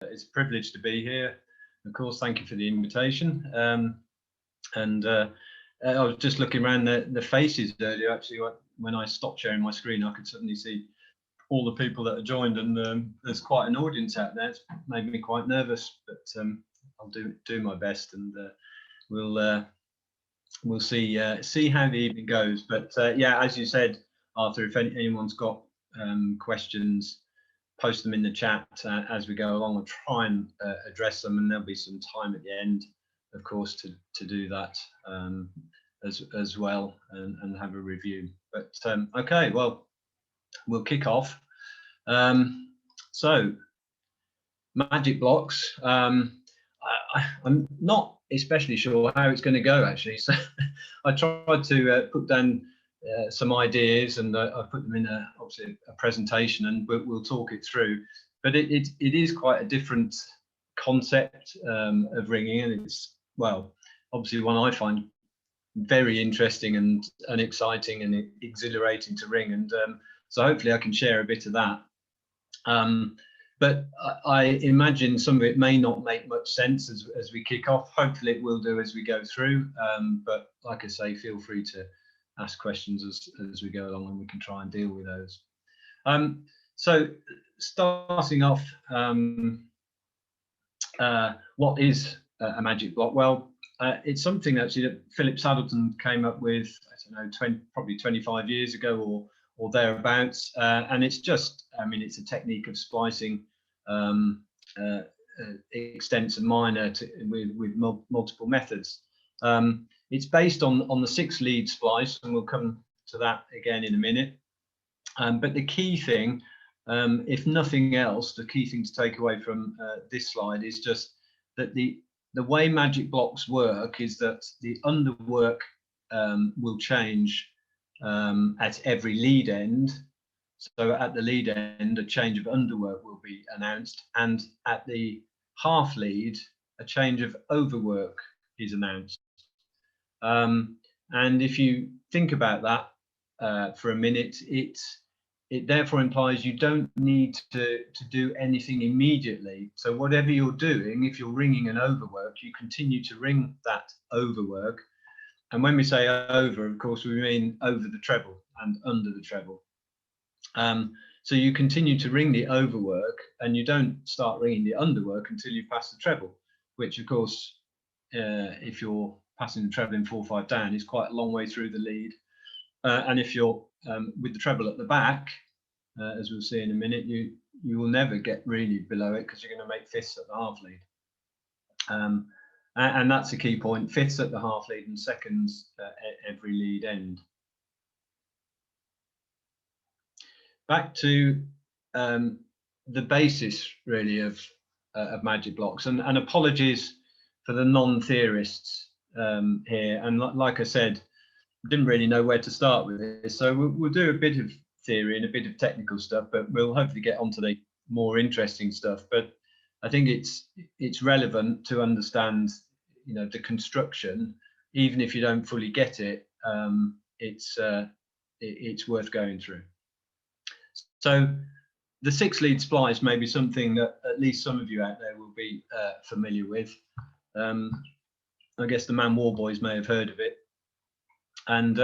it's a privilege to be here. Of course, thank you for the invitation. I was just looking around the faces earlier. Actually, when I stopped sharing my screen, I could suddenly see all the people that are joined, and there's quite an audience out there. It's made me quite nervous, but I'll do my best, and we'll see how the evening goes. But yeah, as you said, Arthur, if anyone's got questions, post them in the chat as we go along. I'll try and address them, and there'll be some time at the end, of course, to do that as well, and have a review. But okay, well, we'll kick off. So magic blocks. I'm not especially sure how it's going to go, actually. So I tried to put down some ideas, and I put them in obviously a presentation, and we'll talk it through. But it is quite a different concept of ringing, and it's, well, obviously one I find very interesting and exciting and exhilarating to ring, and so hopefully I can share a bit of that. But I imagine some of it may not make much sense as we kick off. Hopefully it will do as we go through. But like I say, feel free to ask questions as we go along, and we can try and deal with those. So starting off, what is a magic block? Well, it's something actually that Philip Saddleton came up with, I don't know, probably 25 years ago or thereabouts, and it's just, I mean, it's a technique of splicing extents and minor with multiple methods. It's based on the 6-lead splice, and we'll come to that again in a minute. But the key thing, if nothing else, the key thing to take away from this slide is just that the way magic blocks work is that the underwork will change at every lead end. So at the lead end, a change of underwork will be announced, and at the half lead, a change of overwork is announced. And if you think about that for a minute, it therefore implies you don't need to do anything immediately. So whatever you're doing, if you're ringing an overwork, you continue to ring that overwork. And when we say over, of course, we mean over the treble and under the treble. So you continue to ring the overwork, and you don't start ringing the underwork until you pass the treble, which, of course, if you're passing the treble in 4/5 down, is quite a long way through the lead. And if you're with the treble at the back, as we'll see in a minute, you will never get really below it, because you're going to make fifths at the half lead. And that's a key point: fifths at the half lead and seconds at every lead end. Back to the basis, really, of magic blocks, and apologies for the non-theorists here. And like I said, didn't really know where to start with this, so we'll do a bit of theory and a bit of technical stuff, but we'll hopefully get onto the more interesting stuff. But I think it's relevant to understand, you know, the construction, even if you don't fully get it. It's worth going through. So the 6-lead splice may be something that at least some of you out there will be familiar with. I guess the Man War Boys may have heard of it. And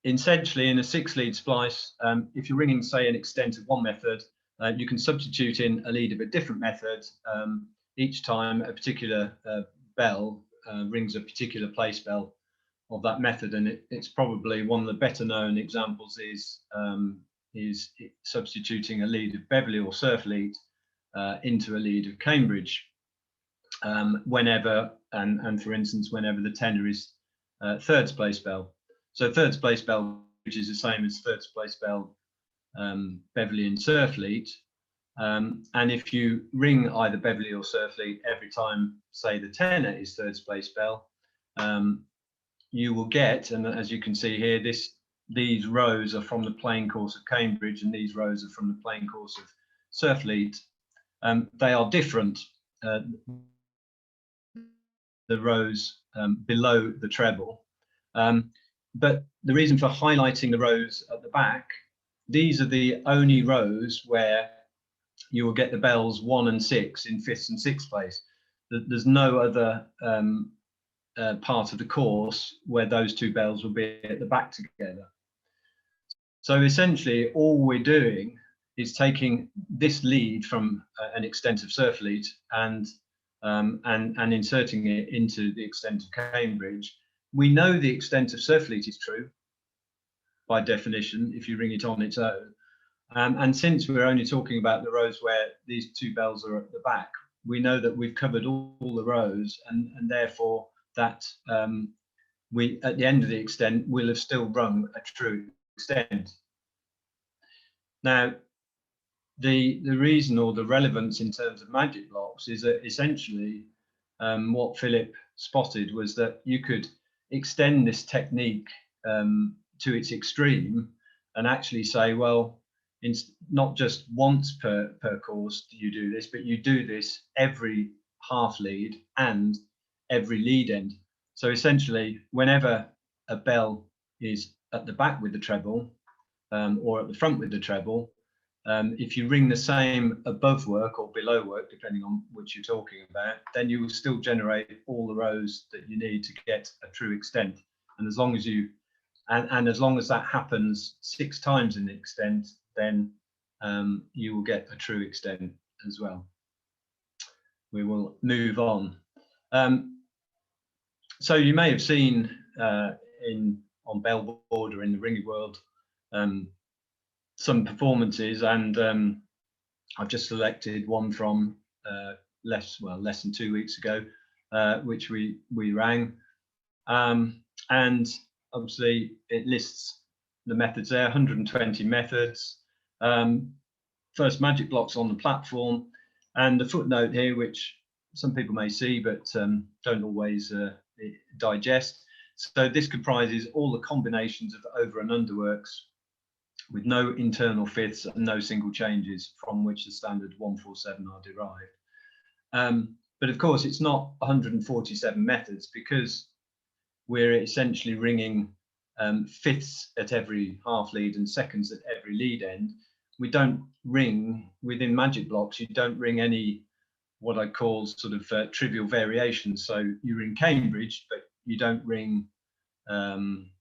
essentially, in a 6-lead splice, if you're ringing, say, an extent of one method, you can substitute in a lead of a different method each time a particular bell rings a particular place bell of that method. And it's probably one of the better known examples is substituting a lead of Beverley or Surfleet into a lead of Cambridge whenever, and for instance, whenever the tenor is thirds place bell. So thirds place bell, which is the same as thirds place bell Beverley and Surfleet. And if you ring either Beverley or Surfleet every time, say, the tenor is thirds place bell, you will get, and as you can see here, these rows are from the playing course of Cambridge, and these rows are from the playing course of Surfleet. They are different, the rows below the treble. But the reason for highlighting the rows at the back, these are the only rows where you will get the bells 1 and 6 in 5th and 6th place. There's no other part of the course where those two bells will be at the back together. So essentially, all we're doing is taking this lead from an extent of surf lead and inserting it into the extent of Cambridge. We know the extent of surf lead is true by definition if you ring it on its own. And since we're only talking about the rows where these two bells are at the back, we know that we've covered all the rows, and therefore that we, at the end of the extent, will have still rung a true extent. Now, the reason or the relevance in terms of magic blocks is that essentially what Philip spotted was that you could extend this technique to its extreme and actually say, well, not just once per course do you do this, but you do this every half lead and every lead end. So essentially, whenever a bell is at the back with the treble or at the front with the treble, if you ring the same above work or below work, depending on which you're talking about, then you will still generate all the rows that you need to get a true extent. And as long as you and as long as that happens 6 times in the extent, then you will get a true extent as well. We will move on. So you may have seen on bell board or in the ringing world some performances, and I've just selected one from less than 2 weeks ago, which we rang, and obviously it lists the methods there, 120 methods, first magic blocks on the platform, and the footnote here, which some people may see but don't always digest. So this comprises all the combinations of over and underworks with no internal fifths and no single changes from which the standard 147 are derived. But of course, it's not 147 methods, because we're essentially ringing fifths at every half lead and seconds at every lead end. We don't ring within magic blocks. You don't ring any what I call sort of trivial variations. So you ring Cambridge, but you don't ring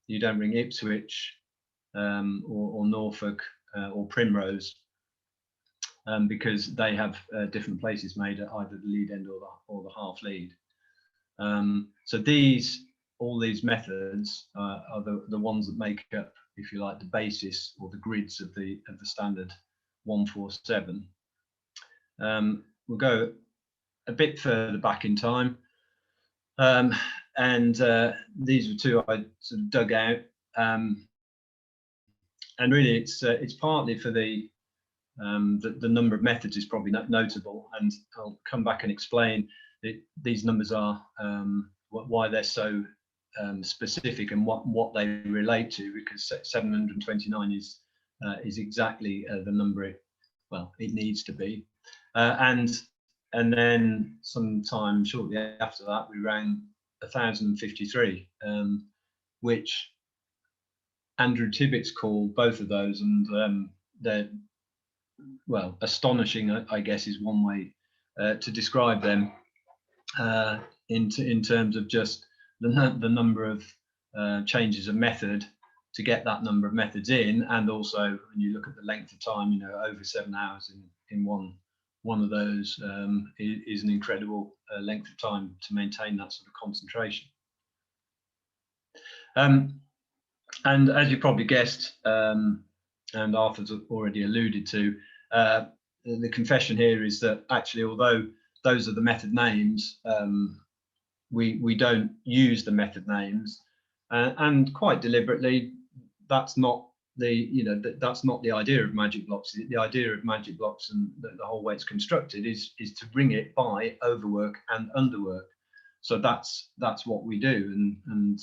Ipswich or Norfolk or Primrose, because they have different places made at either the lead end or the half lead. So all these methods are the ones that make up, if you like, the basis or the grids of the standard 147. We'll go a bit further back in time, and these are two I sort of dug out, and really it's partly for the number of methods is probably notable, and I'll come back and explain that these numbers are why they're so specific and what they relate to, because 729 is exactly the number it needs to be, and then sometime shortly after that we rang 1053, which Andrew Tibbetts called both of those, and they're, well, astonishing, I guess, is one way to describe them, in terms of just the number of changes of method to get that number of methods in, and also when you look at the length of time, over 7 hours in one of those is an incredible length of time to maintain that sort of concentration. And as you probably guessed, and Arthur's already alluded to, the confession here is that actually, although those are the method names, we don't use the method names, and quite deliberately. That's not that's not the idea of magic blocks. The idea of magic blocks and the whole way it's constructed is to ring it by overwork and underwork. So that's what we do, and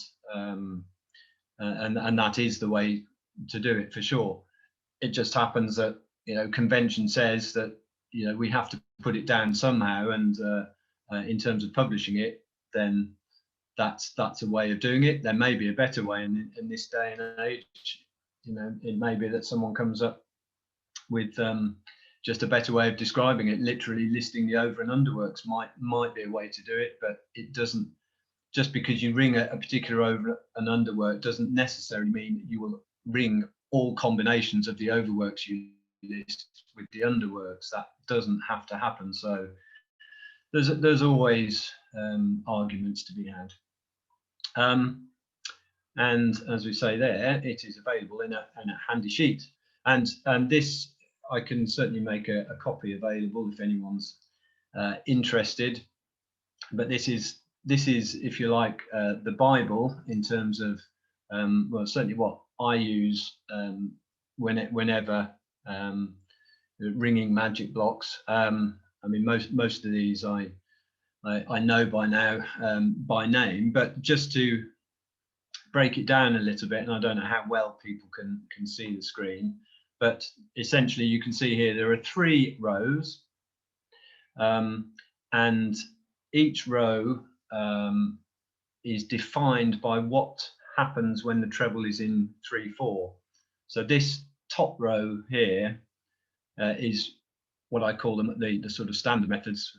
that is the way to do it for sure. It just happens that convention says that we have to put it down somehow, and in terms of publishing it, then that's a way of doing it. There may be a better way in this day and age. It may be that someone comes up with just a better way of describing it. Literally listing the over and underworks might be a way to do it, but it doesn't. Just because you ring a particular over and underwork doesn't necessarily mean that you will ring all combinations of the overworks you list with the underworks. That doesn't have to happen. So there's always arguments to be had. And as we say there, it is available in a handy sheet. And this, I can certainly make a copy available if anyone's interested. But this is, if you like, the Bible in terms of, well, certainly what I use whenever ringing magic blocks. I mean, most of these I know by now by name, but just to break it down a little bit, and I don't know how well people can see the screen, but essentially you can see here there are 3 rows, and each row is defined by what happens when the treble is in 3/4. So this top row here is what I call the sort of standard methods.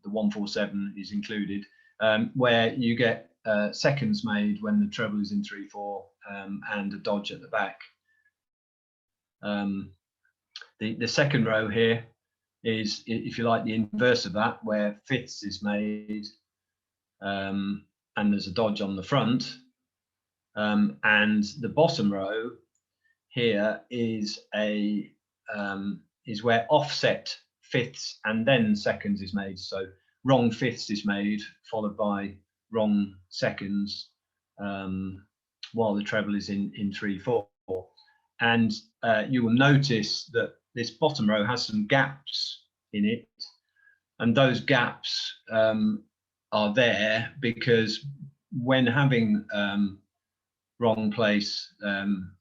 The 1/4/7 is included, where you get seconds made when the treble is in 3/4 and a dodge at the back. The second row here is, if you like, the inverse of that, where fifths is made and there's a dodge on the front. And the bottom row here is where offset fifths and then seconds is made. So wrong fifths is made, followed by wrong seconds, while the treble is in 3/4. And you will notice that this bottom row has some gaps in it, and those gaps are there because when having wrong place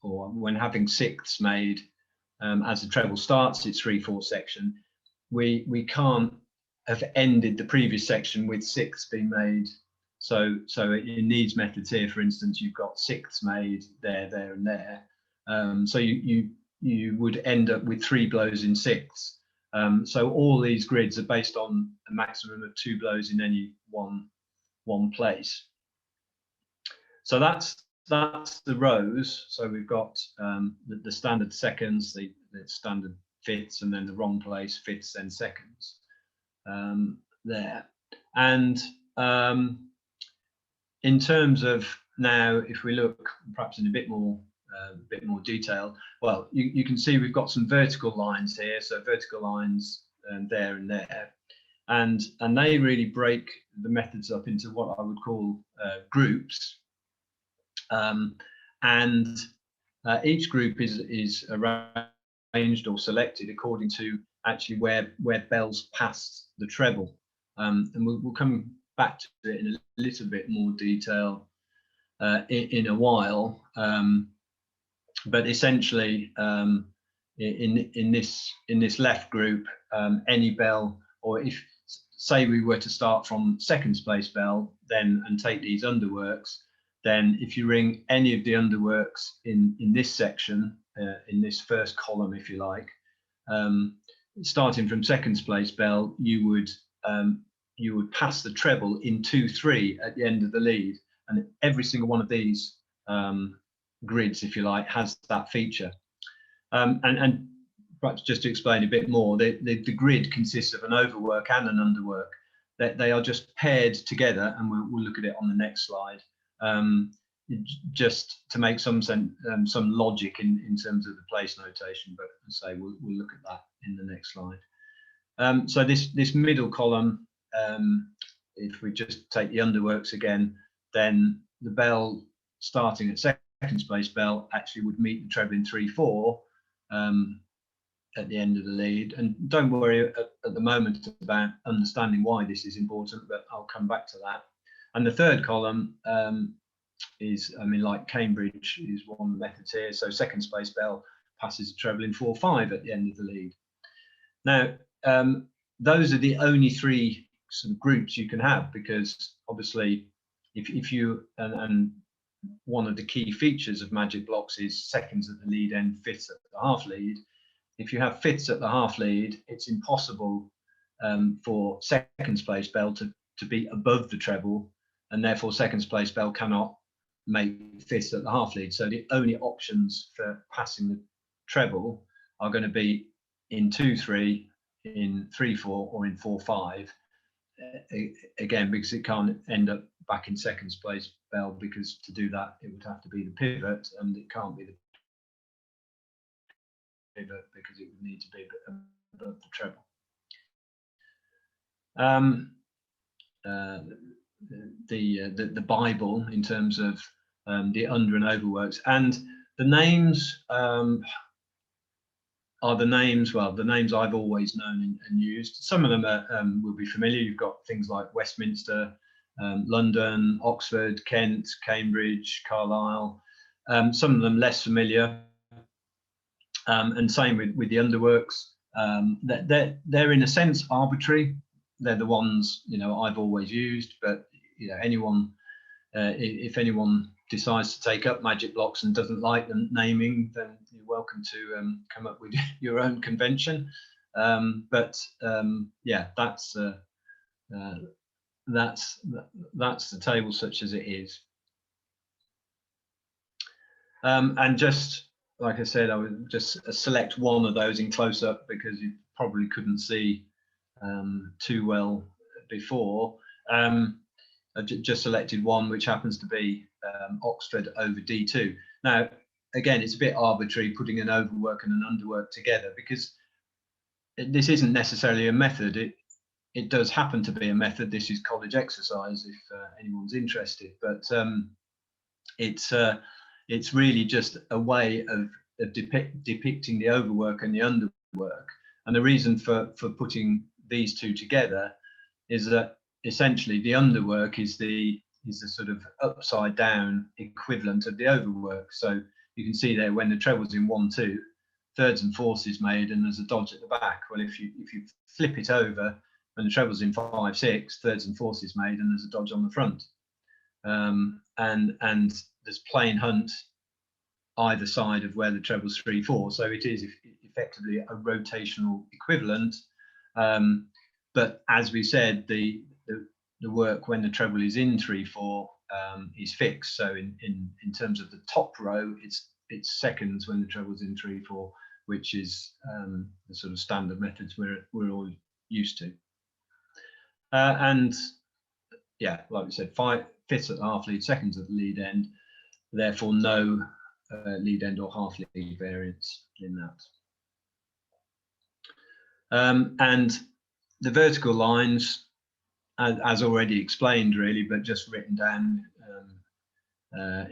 or when having sixths made as the treble starts its 3/4 section, we can't have ended the previous section with sixths being made. So in these methods here, for instance, you've got sixths made there, and there. So you would end up with 3 blows in sixths. So all these grids are based on a maximum of 2 blows in any one place. So that's the rows. So we've got the standard seconds, the standard fifths, and then the wrong place fifths and seconds there. And in terms of now, if we look perhaps in a bit more detail, well, you can see we've got some vertical lines here. So vertical lines there and there, and they really break the methods up into what I would call groups. And each group is arranged or selected according to actually where bells pass the treble. And we'll come back to it in a little bit more detail in a while. But essentially, in this left group, any bell, or if say we were to start from seconds place bell and take these underworks, then if you ring any of the underworks in this section, in this first column, if you like, starting from seconds place bell, you would pass the treble in 2/3 at the end of the lead, and every single one of these grids, if you like, has that feature. And perhaps just to explain a bit more, the grid consists of an overwork and an underwork. They are just paired together, and we'll look at it on the next slide. Just to make some logic in terms of the place notation, but as I say, we'll look at that in the next slide. So this middle column, if we just take the underworks again, then the bell starting at seconds place bell actually would meet the treble in 3/4 at the end of the lead. And don't worry at the moment about understanding why this is important, but I'll come back to that. And the third column is, I mean, like Cambridge is one of the methods here. So seconds place bell passes the treble in 4/5 at the end of the lead. Now, those are the only 3 sort of groups you can have, because obviously, if you and one of the key features of magic blocks is seconds at the lead end, fifths at the half lead. if you have fifths at the half lead, it's impossible for seconds place bell to be above the treble, and therefore seconds place bell cannot make fifths at the half lead. So the only options for passing the treble are going to be in 2-3, in 3-4, or in 4-5. Again, because it can't end up back in seconds place bell, because to do that it would have to be the pivot, and it can't be the pivot because it would need to be above the treble. The Bible in terms of the under and overworks, and the names are the names, well, the names I've always known and used. Some of them are, will be familiar. You've got things like Westminster, London, Oxford, Kent, Cambridge, Carlisle. Some of them less familiar. And same with the underworks. They're in a sense arbitrary. They're the ones, you know, I've always used, but you know, anyone, if anyone decides to take up magic blocks and doesn't like the naming, then you're welcome to come up with your own convention. Yeah, that's the table such as it is. And just like I said, I would just select one of those in close up because you probably couldn't see too well before. I just selected one which happens to be Oxford over D2. Now, again, it's a bit arbitrary putting an overwork and an underwork together because this isn't necessarily a method. It does happen to be a method. This is college exercise if anyone's interested, but it's really just a way of depicting the overwork and the underwork. And the reason for putting these two together is that essentially the underwork is the sort of upside down equivalent of the overwork. So you can see there when the treble's in 1-2, thirds and fourths is made and there's a dodge at the back. Well, if you flip it over when the treble's in 5-6, thirds and fourths is made and there's a dodge on the front. And there's plain hunt either side of where the treble's 3-4. So it is effectively a rotational equivalent. But as we said, the work when the treble is in 3-4 is fixed. So in terms of the top row, it's seconds when the treble's in 3-4, which is the sort of standard methods we're all used to. And yeah, like we said, fifths at the half lead, seconds at the lead end, therefore no lead end or half lead variance in that. And the vertical lines, as already explained, really, but just written down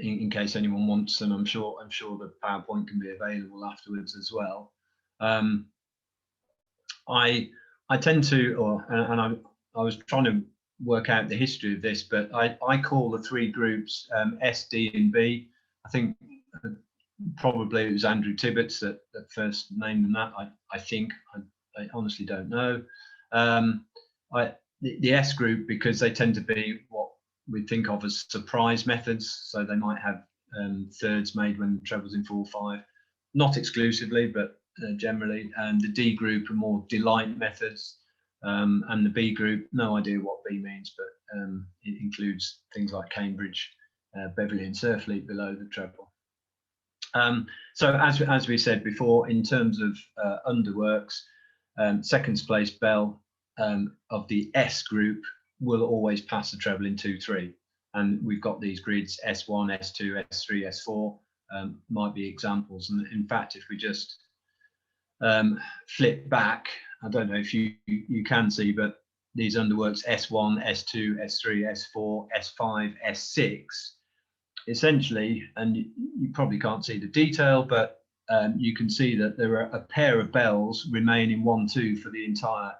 in case anyone wants them. I'm sure the PowerPoint can be available afterwards as well. I tend to, I was trying to work out the history of this, but I call the three groups S, D, and B. I think probably it was Andrew Tibbets that first named them that. I think I honestly don't know. The S group, because they tend to be what we think of as surprise methods. So they might have thirds made when the treble's in 4-5, not exclusively, but generally. And the D group are more delight methods. And the B group, no idea what B means, but it includes things like Cambridge, Beverley, and Surfleet below the treble. So as we said before, in terms of underworks, seconds place bell of the S group will always pass the treble in 2-3, and we've got these grids S1, S2, S3, S4 might be examples. And in fact, if we just flip back, I don't know if you can see, but these underworks S1, S2, S3, S4, S5, S6, essentially, and you probably can't see the detail, but you can see that there are a pair of bells remaining 1-2 for the entire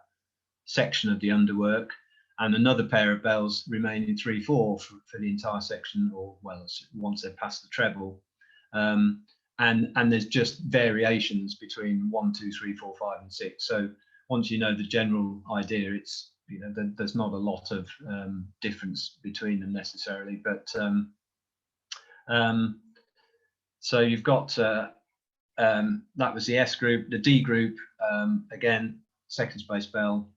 section of the underwork, and another pair of bells remaining 3-4 for the entire section, or well, once they're past the treble. And there's just variations between 1, 2, 3, 4, 5, and 6. So once you know the general idea, it's, you know, there's not a lot of difference between them necessarily. But so you've got that was the S group. The D group, again, second space bell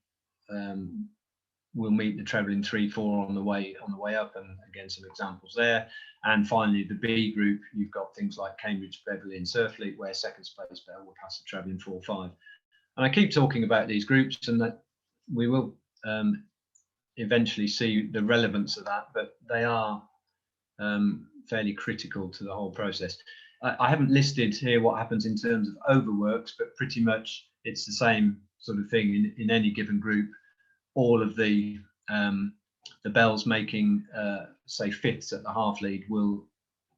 will meet the treble in 3/4 on the way up, and again some examples there. And finally, the B group, you've got things like Cambridge, Beverley, and Surfleet, where second space bell will pass the treble in 4/5. And I keep talking about these groups, and that we will eventually see the relevance of that, but they are fairly critical to the whole process. I haven't listed here what happens in terms of overworks, but pretty much it's the same sort of thing in any given group. All of the bells making say fifths at the half lead will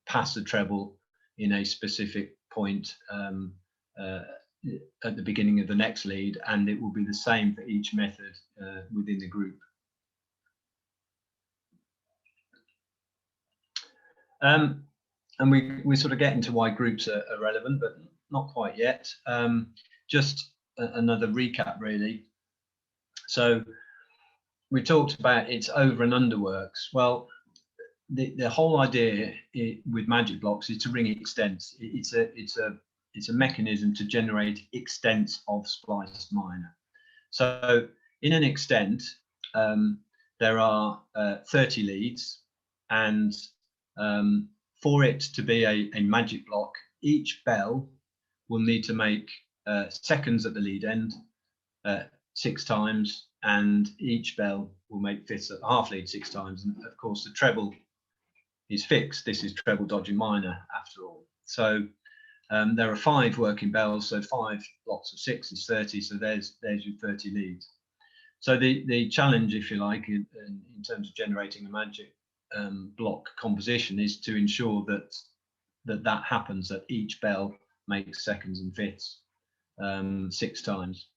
pass the treble in a specific point at the beginning of the next lead, and it will be the same for each method within the group. And we sort of get into why groups are relevant, but not quite yet. Just another recap, really. So we talked about its over and under works. Well, the whole idea with magic blocks is to ring extents. It's a mechanism to generate extents of splice minor. So in an extent, there are 30 leads, and for it to be a magic block, each bell will need to make seconds at the lead end 6 times, and each bell will make fifths at the half lead 6 times. And of course, the treble is fixed. This is treble dodging minor after all. So there are 5 working bells, so 5 blocks of 6 is 30. So there's your 30 leads. So the challenge, if you like, in terms of generating a magic block composition is to ensure that happens, that each bell makes seconds and fifths 6 times.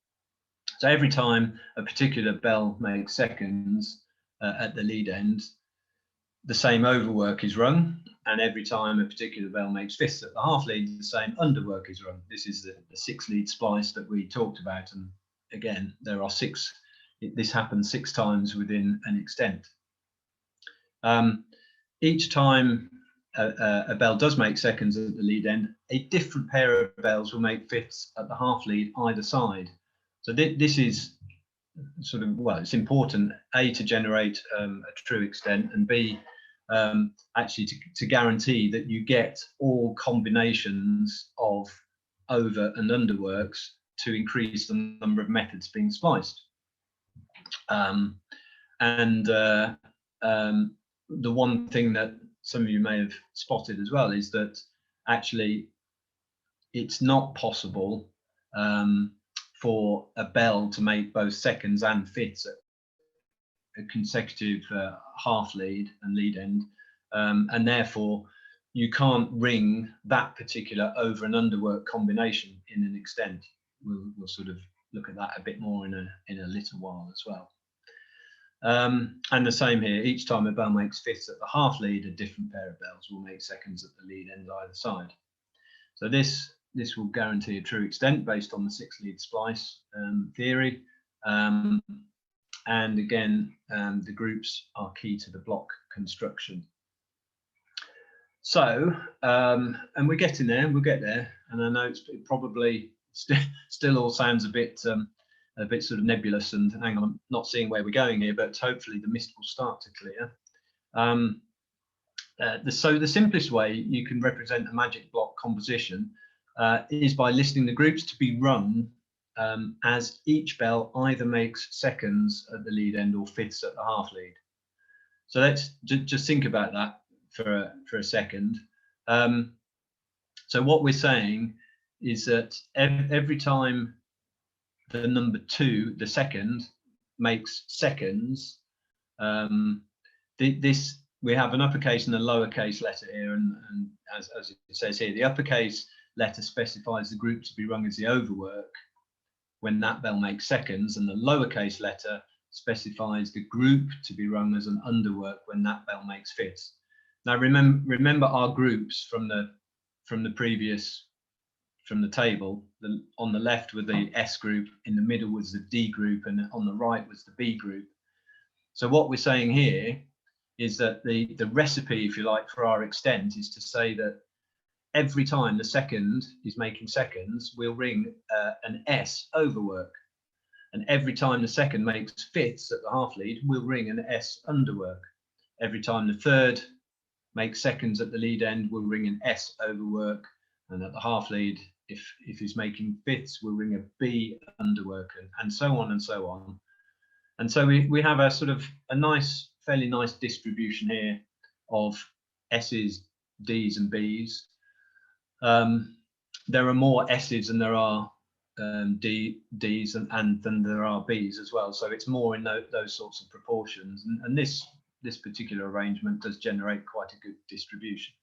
So every time a particular bell makes seconds at the lead end, the same overwork is rung, and every time a particular bell makes fifths at the half lead, the same underwork is rung. This is the 6 lead splice that we talked about, and again there are 6. This happens 6 times within an extent. Each time a bell does make seconds at the lead end, a different pair of bells will make fifths at the half lead either side. So this is sort of, well, it's important, A, to generate a true extent, and B, actually to guarantee that you get all combinations of over and underworks to increase the number of methods being spliced. The one thing that some of you may have spotted as well is that actually it's not possible for a bell to make both seconds and fifths at a consecutive half lead and lead end, and therefore you can't ring that particular over and underwork combination in an extent. We'll sort of look at that a bit more in a little while as well. And the same here, each time a bell makes fifths at the half lead, a different pair of bells will make seconds at the lead end either side. So this will guarantee a true extent based on the 6 lead splice theory. And again, the groups are key to the block construction. So, and we're getting there, we'll get there. And I know it probably still all sounds a bit sort of nebulous, and hang on, I'm not seeing where we're going here, but hopefully the mist will start to clear. So the simplest way you can represent a magic block composition is by listing the groups to be rung as each bell either makes seconds at the lead end or fifths at the half lead. So let's just think about that for a second. So what we're saying is that every time the number 2, the second, makes seconds, we have an uppercase and a lowercase letter here, and as it says here, the uppercase letter specifies the group to be rung as the overwork when that bell makes seconds, and the lowercase letter specifies the group to be rung as an underwork when that bell makes fifths. Now remember our groups from the previous, from the table. On the left were the S group, in the middle was the D group, and on the right was the B group. So what we're saying here is that the recipe, if you like, for our extent is to say that every time the second is making seconds, we'll ring an S overwork. And every time the second makes fifths at the half lead, we'll ring an S underwork. Every time the third makes seconds at the lead end, we'll ring an S overwork. And at the half lead, if he's making fifths, we'll ring a B underwork, and so on and so on. And so we have a sort of a nice, fairly nice distribution here of S's, D's and B's. There are more S's than there are D's and than there are B's as well. So it's more in those sorts of proportions. And this particular arrangement does generate quite a good distribution.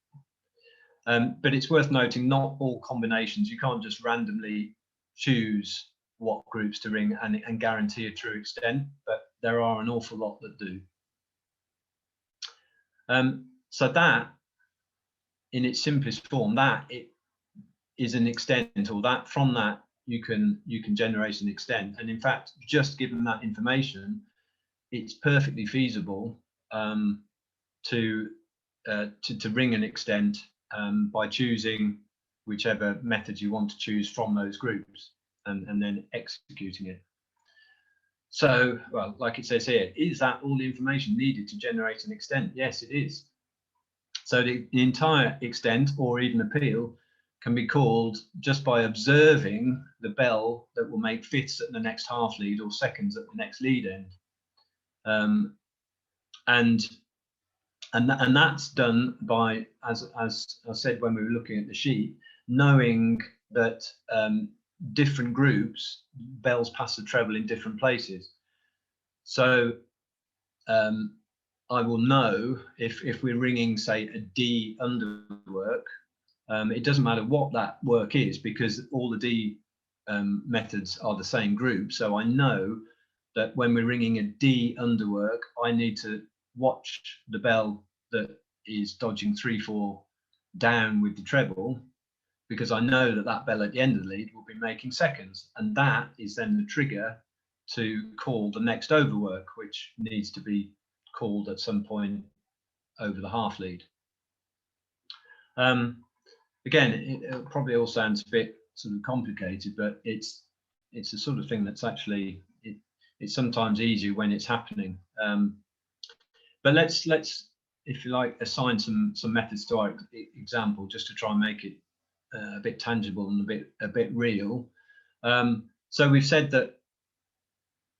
But it's worth noting, not all combinations, you can't just randomly choose what groups to ring and guarantee a true extent, but there are an awful lot that do. So that, in its simplest form, that it is an extent, or that from that you can generate an extent. And in fact, just given that information, it's perfectly feasible to ring an extent by choosing whichever method you want to choose from those groups, and then executing it. So, well, like it says here, is that all the information needed to generate an extent? Yes, it is. So the entire extent, or even appeal, can be called just by observing the bell that will make fifths at the next half lead or seconds at the next lead end. And that's done by, as I said when we were looking at the sheet, knowing that different groups, bells pass the treble in different places. So I will know if we're ringing, say, a D underwork, it doesn't matter what that work is, because all the D methods are the same group. So I know that when we're ringing a D underwork, I need to watch the bell that is dodging 3/4 down with the treble, because I know that that bell at the end of the lead will be making seconds, and that is then the trigger to call the next overwork, which needs to be called at some point over the half lead. Again, it probably all sounds a bit sort of complicated, but it's the sort of thing that's actually it's sometimes easier when it's happening. But let's, if you like, assign some methods to our example, just to try and make it a bit tangible and a bit real. So we've said that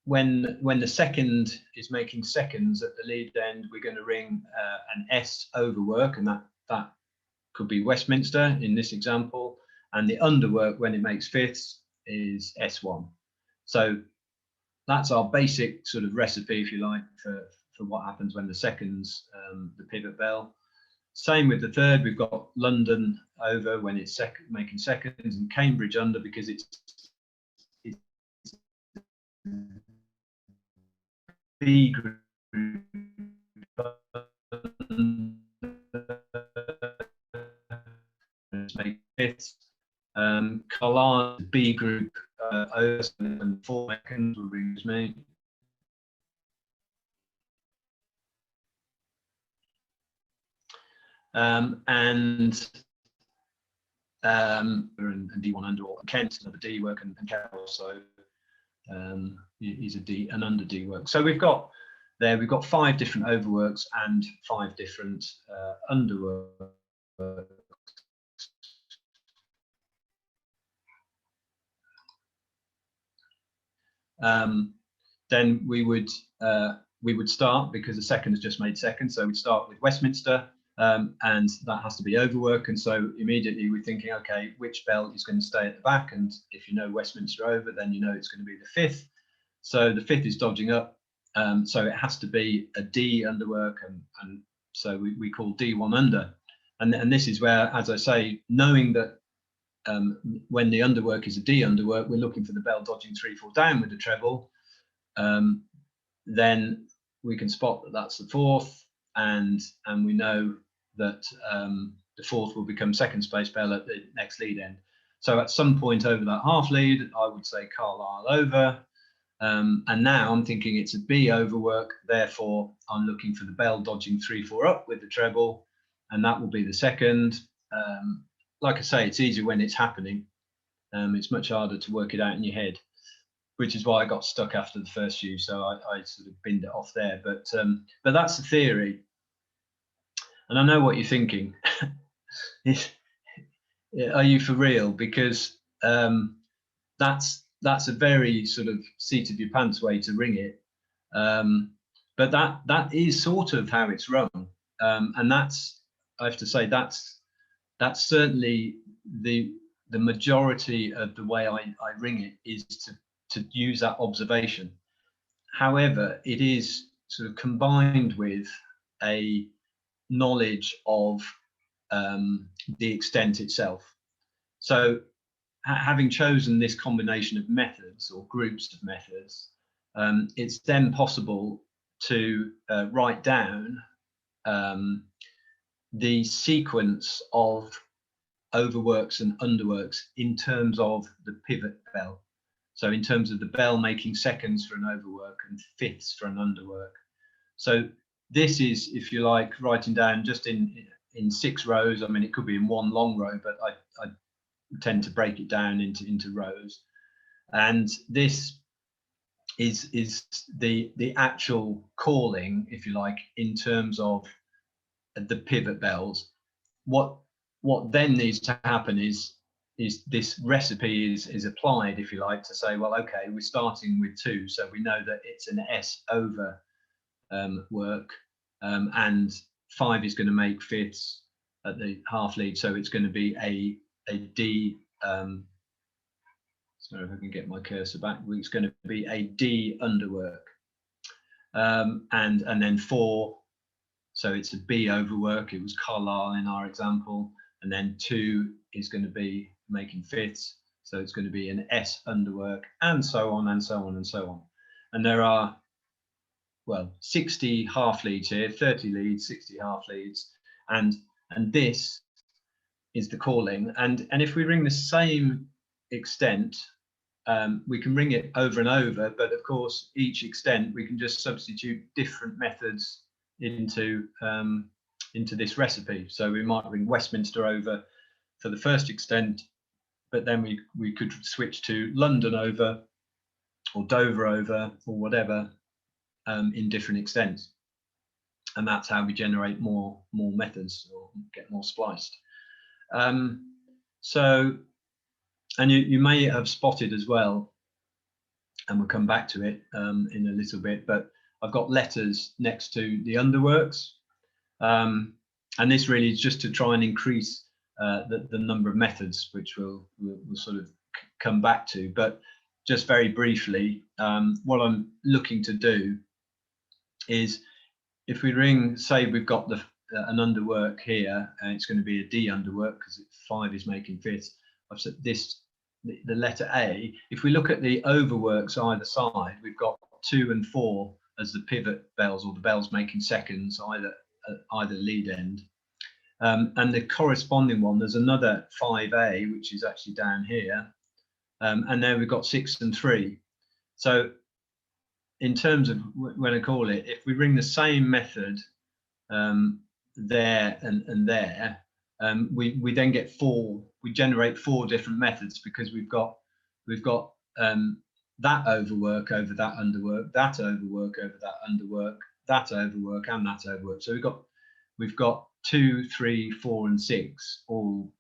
when the second is making seconds at the lead end, we're going to ring an S overwork, and that could be Westminster in this example, and the underwork when it makes fifths is S1. So that's our basic sort of recipe, if you like, for what happens when the seconds, the pivot bell. Same with the third, we've got London over when it's making seconds, and Cambridge under because it's B group make fifths. Carlisle B group over and 4 seconds will reach me. And D1 under, or Kent another D work, and Carol also is a D, an under D work. So we've got 5 different overworks and 5 different underworks. Then we would start, because the second has just made second, so we'd start with Westminster, and that has to be overwork, and so immediately we're thinking, okay, which bell is going to stay at the back? And if you know Westminster over, then you know it's going to be the fifth. So the fifth is dodging up, so it has to be a D underwork, and so we call D1 under, and this is where, as I say, knowing that when the underwork is a D underwork, we're looking for the bell dodging 3/4 down with the treble. Then we can spot that that's the fourth, and we know that the fourth will become second space bell at the next lead end. So at some point over that half lead, I would say Carlisle over, and now I'm thinking it's a B overwork, therefore I'm looking for the bell dodging 3/4 up with the treble, and that will be the second. like I say, it's easier when it's happening. It's much harder to work it out in your head, which is why I got stuck after the first few. So I sort of binned it off there. But that's the theory. And I know what you're thinking. Are you for real? Because that's a very sort of seat of your pants way to ring it. But that is sort of how it's run. And that's, I have to say, that's certainly the majority of the way I ring it is to use that observation. However, it is sort of combined with a knowledge of the extent itself. So having chosen this combination of methods or groups of methods, it's then possible to write down the sequence of overworks and underworks in terms of the pivot bell. So in terms of the bell making seconds for an overwork and fifths for an underwork. So this is, if you like, writing down just in 6 rows. I mean, it could be in one long row, but I tend to break it down into rows. And this is the actual calling, if you like, in terms of the pivot bells. What then needs to happen is this recipe is applied, if you like, to say, well, okay, we're starting with 2, so we know that it's an S over work, and 5 is going to make fifths at the half lead, so it's going to be a D. Sorry if I can get my cursor back. It's going to be a D underwork, and then 4. So it's a B overwork. It was Carlisle in our example, and then 2 is going to be making fifths, so it's going to be an S underwork, and so on and so on and so on. And there are, well, 60 half leads here, 30 leads, 60 half leads, and this is the calling. And if we ring the same extent, we can ring it over and over, but of course each extent we can just substitute different methods into this recipe. So we might ring Westminster over for the first extent, but then we could switch to London over or Dover over or whatever in different extents, and that's how we generate more methods or get more spliced. So, and you may have spotted as well, and we'll come back to it in a little bit, but I've got letters next to the underworks, and this really is just to try and increase the number of methods, which we'll sort of come back to. But just very briefly, what I'm looking to do is, if we ring, say we've got an underwork here, and it's going to be a D underwork because 5 is making fifths. I've said this, the letter A. If we look at the overworks either side, we've got 2 and 4 as the pivot bells, or the bells making seconds either lead end. And the corresponding one, there's another 5A, which is actually down here, and then we've got 6 and 3. So in terms of when I call it, if we ring the same method there and there, we then get 4. We generate 4 different methods, because we've got that overwork over that underwork, that overwork over that underwork, that overwork, and that overwork. So we've got 2, 3, 4, and 6 all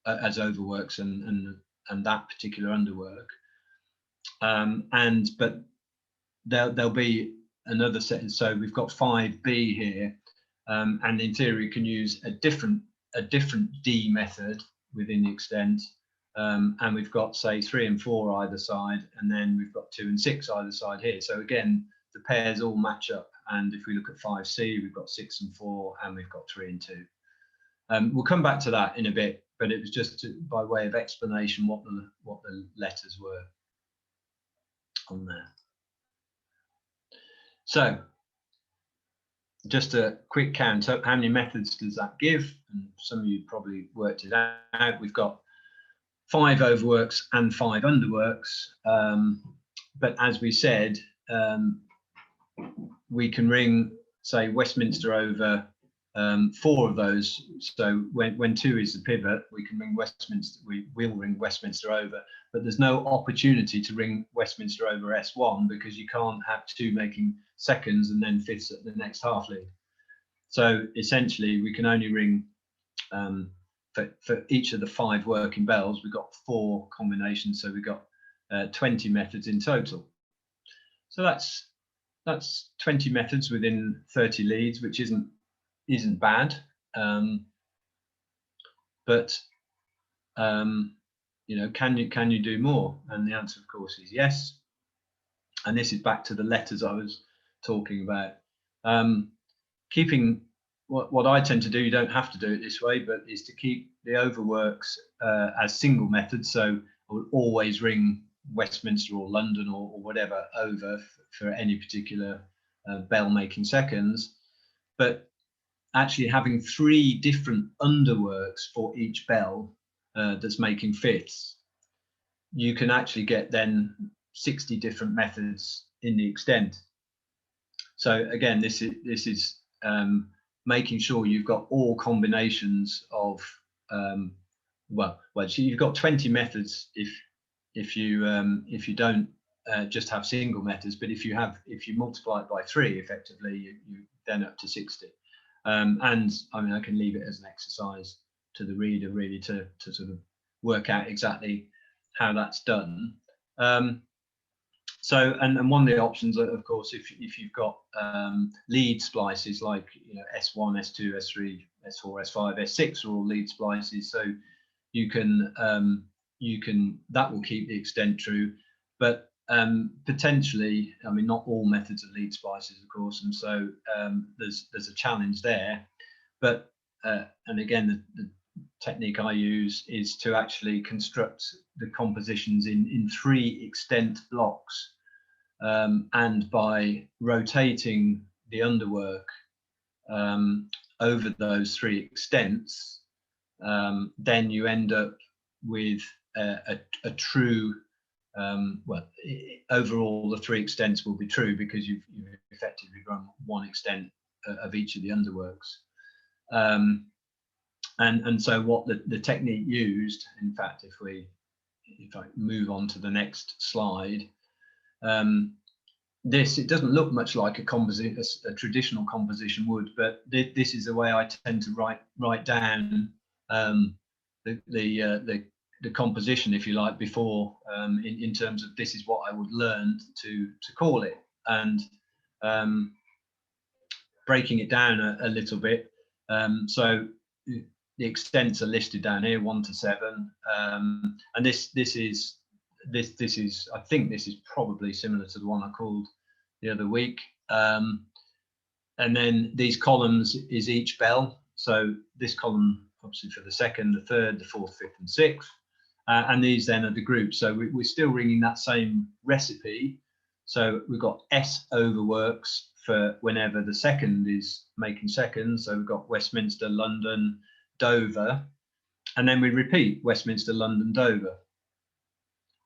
as overworks and that particular underwork. But there'll be another set. So we've got 5B here, and in theory we can use a different D method within the extent, and we've got, say, 3 and 4 either side, and then we've got 2 and 6 either side here. So again, the pairs all match up. And if we look at 5C, we've got 6 and 4, and we've got 3 and 2. We'll come back to that in a bit, but it was just by way of explanation what the letters were on there. So just a quick count up. How many methods does that give? And some of you probably worked it out. We've got 5 overworks and 5 underworks. But as we said, we can ring, say, Westminster over 4 of those. So when 2 is the pivot, we can ring Westminster. We will ring Westminster over, but there's no opportunity to ring Westminster over S1 because you can't have 2 making seconds and then fifths at the next half lead. So essentially, we can only ring for each of the 5 working bells. We've got 4 combinations, so we've got 20 methods in total. So that's 20 methods within 30 leads, which isn't bad, but you know, can you do more? And the answer, of course, is yes. And this is back to the letters I was talking about. Keeping what I tend to do, you don't have to do it this way, but is to keep the overworks as single methods. So I will always ring Westminster or London or whatever over for any particular bell making seconds, but actually having 3 different underworks for each bell that's making fifths, you can actually get then 60 different methods in the extent. So again, this is making sure you've got all combinations of well, so you've got 20 methods if you don't just have single methods, but if you multiply it by 3, effectively, you then up to 60. And I mean, I can leave it as an exercise to the reader really to sort of work out exactly how that's done. So, and one of the options, of course, if you've got lead splices like, you know, S1, S2, S3, S4, S5, S6 are all lead splices, so you can that will keep the extent true, but potentially, I mean, not all methods are lead splices, of course, and so there's a challenge there. But and again, the technique I use is to actually construct the compositions in 3 extent blocks, and by rotating the underwork over those 3 extents, then you end up with a true, well, overall the 3 extents will be true because you've effectively run 1 extent of each of the underworks. And so what the technique used, in fact, if I move on to the next slide, it doesn't look much like a traditional composition would, but this is the way I tend to write down the composition, if you like, before, in terms of this is what I would learn to call it, and breaking it down a little bit. So the extents are listed down here, 1 to 7, and this is I think this is probably similar to the one I called the other week. And then these columns is each bell. So this column obviously for the 2nd, the 3rd, the 4th, 5th, and 6th, and these then are the groups. So we're still ringing that same recipe. So we've got S overworks for whenever the 2nd is making seconds. So we've got Westminster, London, Dover, and then we repeat Westminster, London, Dover.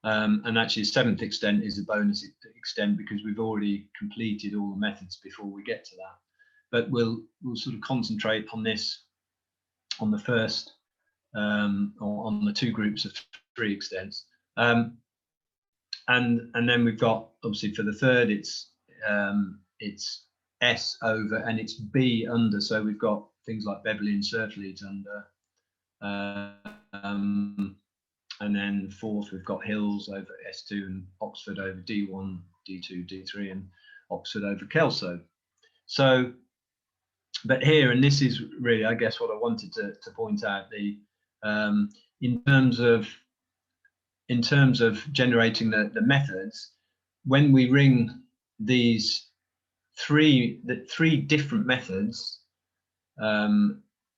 And actually the 7th extent is a bonus extent because we've already completed all the methods before we get to that. But we'll sort of concentrate on this on the first, or on the 2 groups of 3 extents. And then we've got, obviously for the 3rd, it's S over and it's B under. So we've got things like Beverley and Surf leads under. And then 4th, we've got Hills over S2 and Oxford over D1, D2, D3, and Oxford over Kelso. So, but here, and this is really, I guess, what I wanted to point out, in terms of generating the methods, when we ring these three different methods,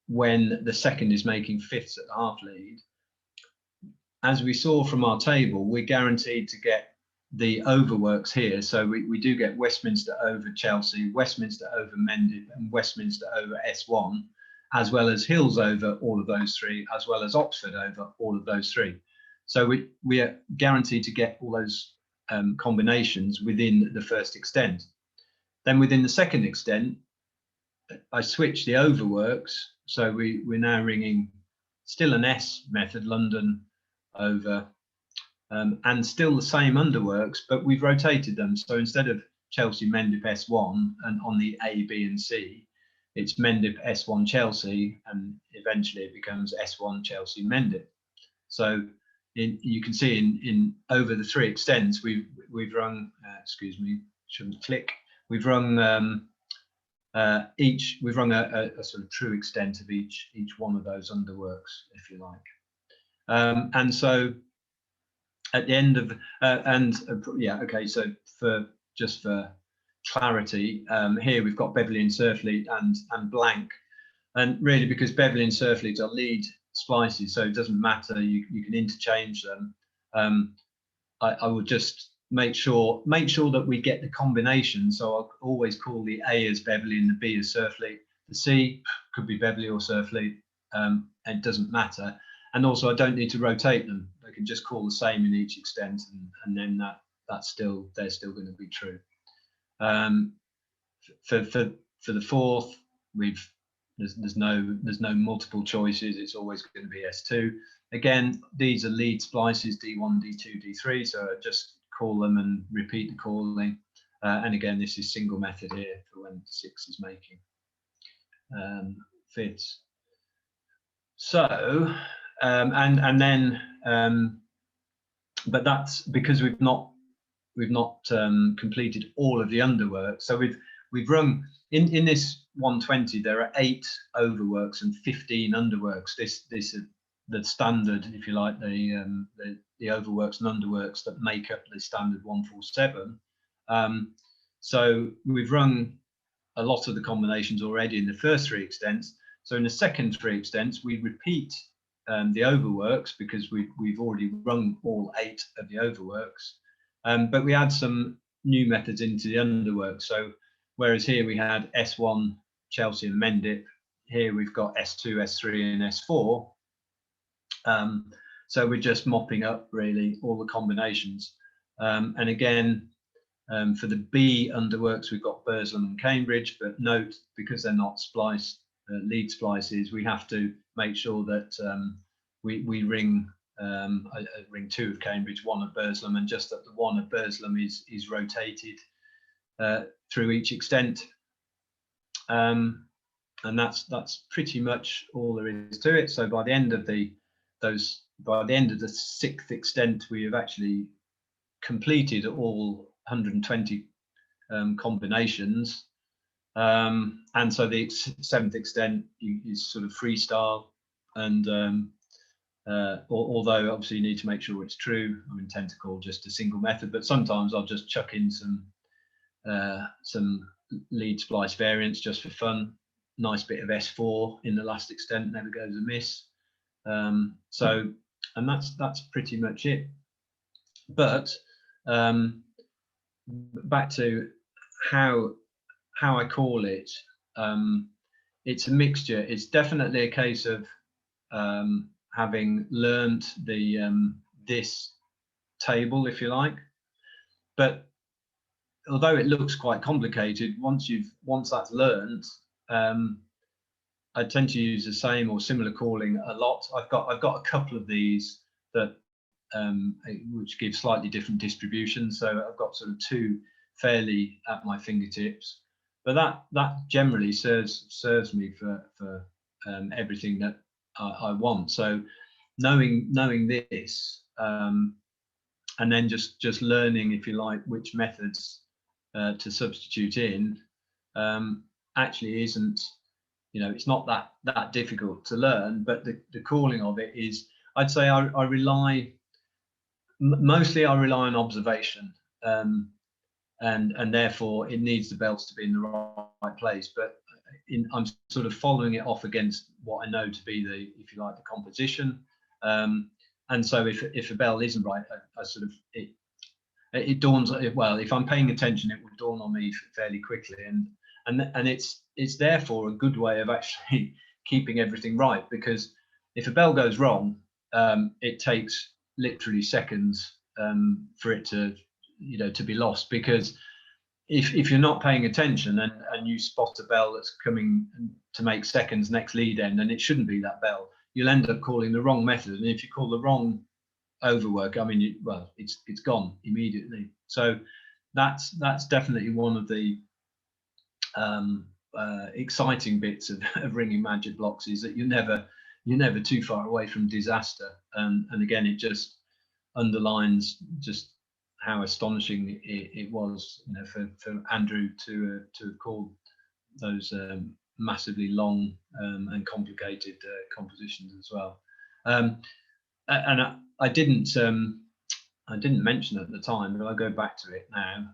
when the 2nd is making fifths at the half lead, as we saw from our table, we're guaranteed to get the overworks here. So we do get Westminster over Chelsea, Westminster over Mendip, and Westminster over S1, as well as Hills over all of those 3, as well as Oxford over all of those 3. So we are guaranteed to get all those combinations within the 1st extent. Then within the 2nd extent, I switched the overworks, so we're now ringing still an S method, London over, and still the same underworks, but we've rotated them. So instead of Chelsea Mendip S1 and on the A, B, and C, it's Mendip S1 Chelsea, and eventually it becomes S1 Chelsea Mendip. So you can see in over the 3 extents we've rung. Excuse me, shouldn't click. We've rung we've rung a sort of true extent of each one of those underworks, if you like. And so at the end of yeah, okay. So for clarity, here we've got Beverley and Surfleet and blank, and really because Beverley and Surfleet are lead splices, so it doesn't matter. You can interchange them. I would just make sure that we get the combination. So I'll always call the A as Beverley and the B as Surfleet. The C could be Beverley or Surfleet. It doesn't matter. And also I don't need to rotate them. I can just call the same in each extent, and then they're still going to be true. For the fourth, there's no multiple choices. It's always going to be S2. Again, these are lead splices, D1, D2, D3. So I just call them and repeat the calling. And again, this is single method here for when 6 is making fits. So and then but that's because we've not completed all of the underwork. So we've rung in this 120. There are 8 overworks and 15 underworks. This is the standard, if you like, the overworks and underworks that make up the standard 147. So we've rung a lot of the combinations already in the first 3 extents. So in the second 3 extents, we repeat the overworks because we've already rung all 8 of the overworks, but we add some new methods into the underworks. So whereas here we had S1 Chelsea and Mendip, here we've got S2, S3, and S4. So we're just mopping up really all the combinations. And again, for the B underworks, we've got Burslem and Cambridge, but note, because they're not lead splices, we have to make sure that we ring ring 2 of Cambridge, 1 of Burslem, and just that the 1 of Burslem is rotated through each extent. And that's pretty much all there is to it. So by the end of the 6th extent, we have actually completed all 120 combinations. And so the 7th extent is sort of freestyle, and although obviously you need to make sure it's true, I intend to call just a single method, but sometimes I'll just chuck in some lead splice variants just for fun. Nice bit of S4 in the last extent never goes amiss. So, and that's pretty much it. But back to how I call it, it's a mixture. It's definitely a case of having learnt the this table, if you like, but although it looks quite complicated, once that's learned, I tend to use the same or similar calling a lot. I've got a couple of these that which give slightly different distributions. So I've got sort of 2 fairly at my fingertips, but that generally serves me for everything that I want. So knowing this, and then just learning, if you like, which methods to substitute in, actually isn't, it's not that difficult to learn. But the calling of it is, I'd say I rely mostly on observation, and therefore it needs the belts to be in the right place. But I'm sort of following it off against what I know to be the, if you like, the composition. And so if a bell isn't right, I sort of it dawns. Well, if I'm paying attention, it will dawn on me fairly quickly, and it's therefore a good way of actually keeping everything right, because if a bell goes wrong, it takes literally seconds for it to be lost, because if you're not paying attention and you spot a bell that's coming to make seconds next lead end, and it shouldn't be that bell, you'll end up calling the wrong method. And if you call the wrong overwork, I mean, well, it's gone immediately. So that's definitely one of the exciting bits of ringing magic blocks, is that you're never too far away from disaster. And again, it just underlines just how astonishing it was, you know, for Andrew to have called those massively long and complicated compositions as well. And I didn't mention at the time, but I'll go back to it now,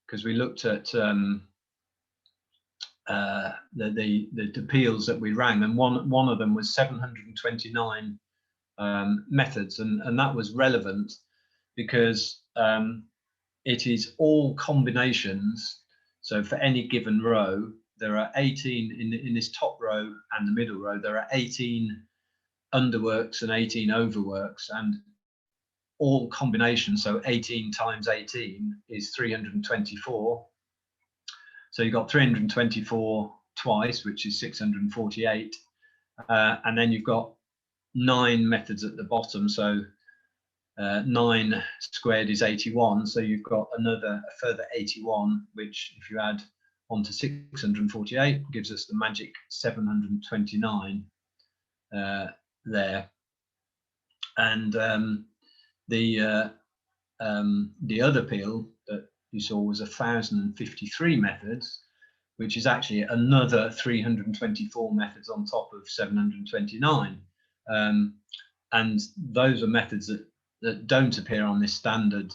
because we looked at the peals that we rang, and one of them was 729 methods, and that was relevant because it is all combinations. So for any given row, there are 18 in this top row and the middle row. There are 18 underworks and 18 overworks, and all combinations. So 18 times 18 is 324. So you've got 324 twice, which is 648, and then you've got 9 methods at the bottom. So 9 squared is 81. So you've got a further 81, which if you add onto 648 gives us the magic 729 there. And the other peal that you saw was 1053 methods, which is actually another 324 methods on top of 729. And those are methods that don't appear on this standard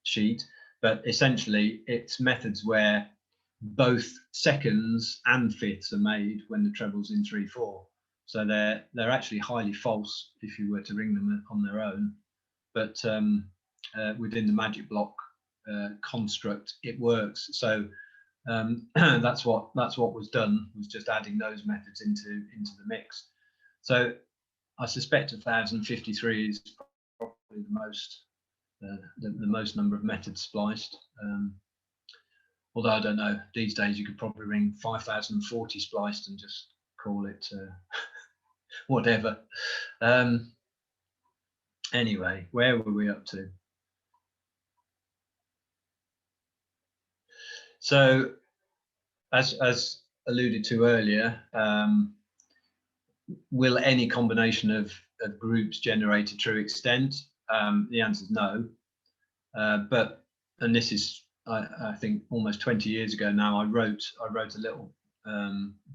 sheet, but essentially it's methods where both seconds and fifths are made when the treble's in 3/4. So they're actually highly false if you were to ring them on their own, but within the magic block construct, it works. So that's what was done, was just adding those methods into the mix. So I suspect 1053 is probably the most number of methods spliced. Although I don't know, these days you could probably ring 5040 spliced and just call it whatever. Anyway, where were we up to? So as alluded to earlier, will any combination of groups generate a true extent? The answer is no. And this is, I think, almost 20 years ago now. I wrote a little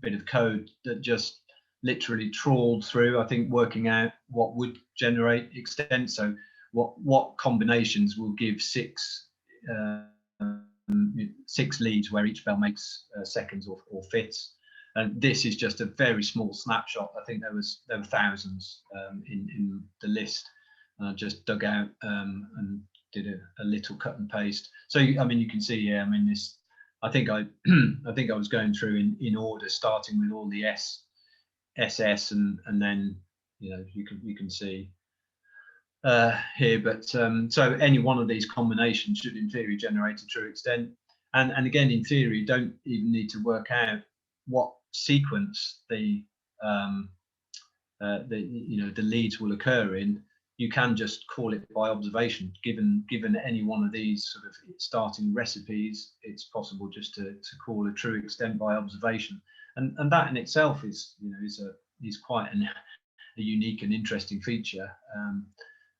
bit of code that just literally trawled through, I think, working out what would generate extent. So what combinations will give 6 leads where each bell makes seconds or fifths. And this is just a very small snapshot. I think there were thousands in the list. And I just dug out and did a little cut and paste. So I mean, you can see here. I mean, this. I think I was going through in order, starting with all the SS, and then you can see here. But so any one of these combinations should, in theory, generate a true extent. And again, in theory, you don't even need to work out what sequence the leads will occur in. You can just call it by observation. Given any one of these sort of starting recipes, it's possible just to call a true extent by observation, and that in itself is quite a unique and interesting feature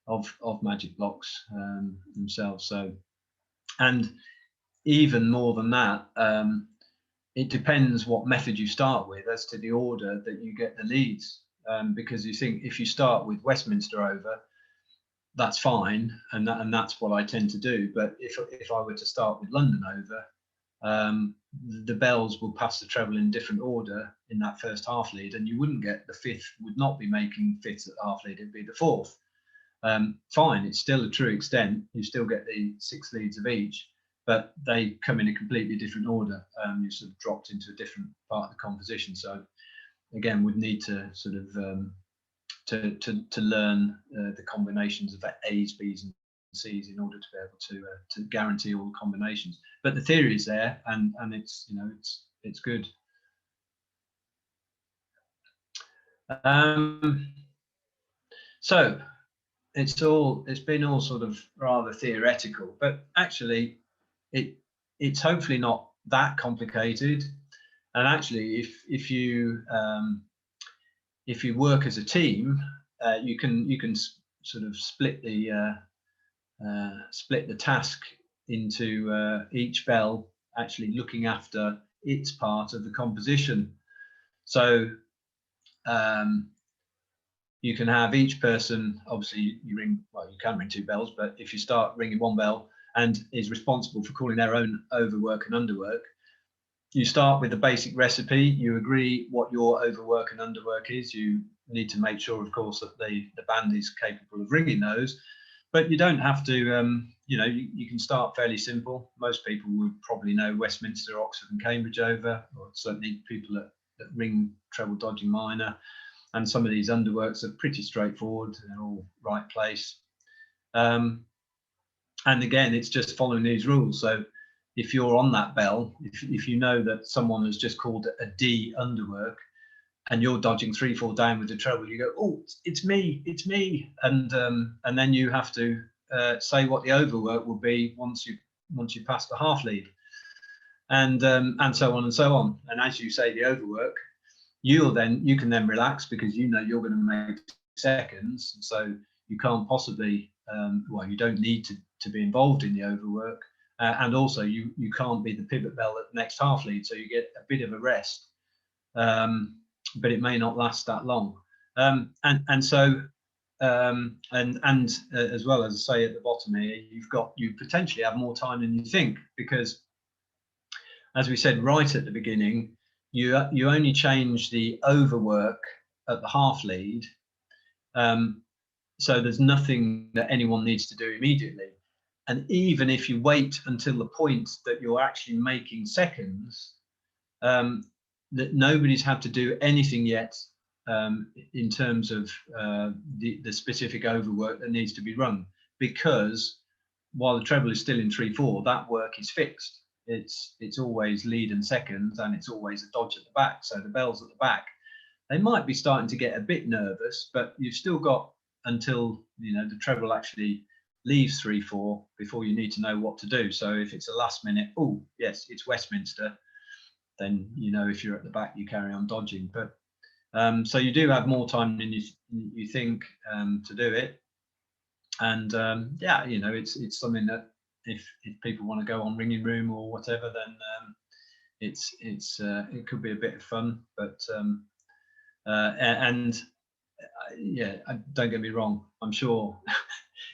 of magic blocks themselves. So, and even more than that, it depends what method you start with as to the order that you get the leads. Because you think if you start with Westminster over, that's fine, and that's what I tend to do. But if I were to start with London over, the bells will pass the treble in different order in that first half lead, and you wouldn't get the fifth, would not be making fifths at half lead, it'd be the fourth. Fine, it's still a true extent, you still get the 6 leads of each, but they come in a completely different order. You sort of dropped into a different part of the composition. So again, would need to sort of to learn the combinations of A's, B's, and C's in order to be able to guarantee all the combinations. But the theory is there, and it's it's good. So it's been all sort of rather theoretical, but actually it's hopefully not that complicated. And actually, if you work as a team, you can sort of split the task into each bell actually looking after its part of the composition. So you can have each person, obviously you ring, well, you can ring 2 bells, but if you start ringing 1 bell and is responsible for calling their own overwork and underwork, you start with the basic recipe, you agree what your overwork and underwork is. You need to make sure, of course, that the band is capable of ringing those, but you don't have to, you can start fairly simple. Most people would probably know Westminster, Oxford and Cambridge over, or certainly people that ring treble dodging minor. And some of these underworks are pretty straightforward, they're all right place. And again, it's just following these rules. So if you're on that bell, if you know that someone has just called a D underwork and you're dodging 3/4 down with the treble, you go, oh, it's me, and then you have to say what the overwork will be once you pass the half lead, and so on and so on. And as you say the overwork, you can then relax because you know you're going to make seconds, so you can't possibly well, you don't need to be involved in the overwork, and also you can't be the pivot bell at the next half lead, so you get a bit of a rest, but it may not last that long, and so as well, as I say at the bottom here, you potentially have more time than you think, because as we said right at the beginning, you only change the overwork at the half lead, so there's nothing that anyone needs to do immediately. And even if you wait until the point that you're actually making seconds, that nobody's had to do anything yet in terms of the specific overwork that needs to be run, because while the treble is still in 3/4, that work is fixed. It's always lead and seconds, and it's always a dodge at the back. So the bells at the back, they might be starting to get a bit nervous, but you've still got until the treble actually leaves 3/4 before you need to know what to do. So if it's a last minute, oh yes, it's Westminster, then if you're at the back, you carry on dodging. But so you do have more time than you think to do it. And yeah, it's something that if people want to go on Ringing Room or whatever, then it could be a bit of fun. But yeah, don't get me wrong, I'm sure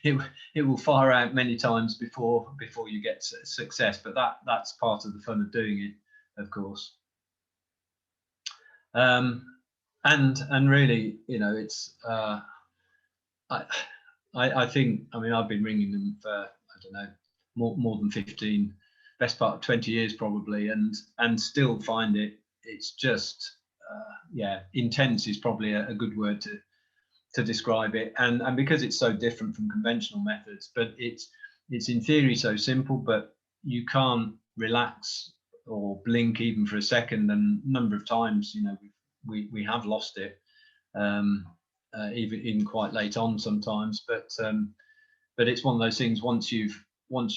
it will fire out many times before you get success, but that's part of the fun of doing it, of course. And really, it's I think, I mean, I've been ringing them for, I don't know, more than 15, best part of 20 years probably, and still find it's just yeah, intense is probably a good word to describe it, and because it's so different from conventional methods, but it's in theory so simple, but you can't relax or blink even for a second, and a number of times we have lost it, even quite late on sometimes, but it's one of those things, once you've rung,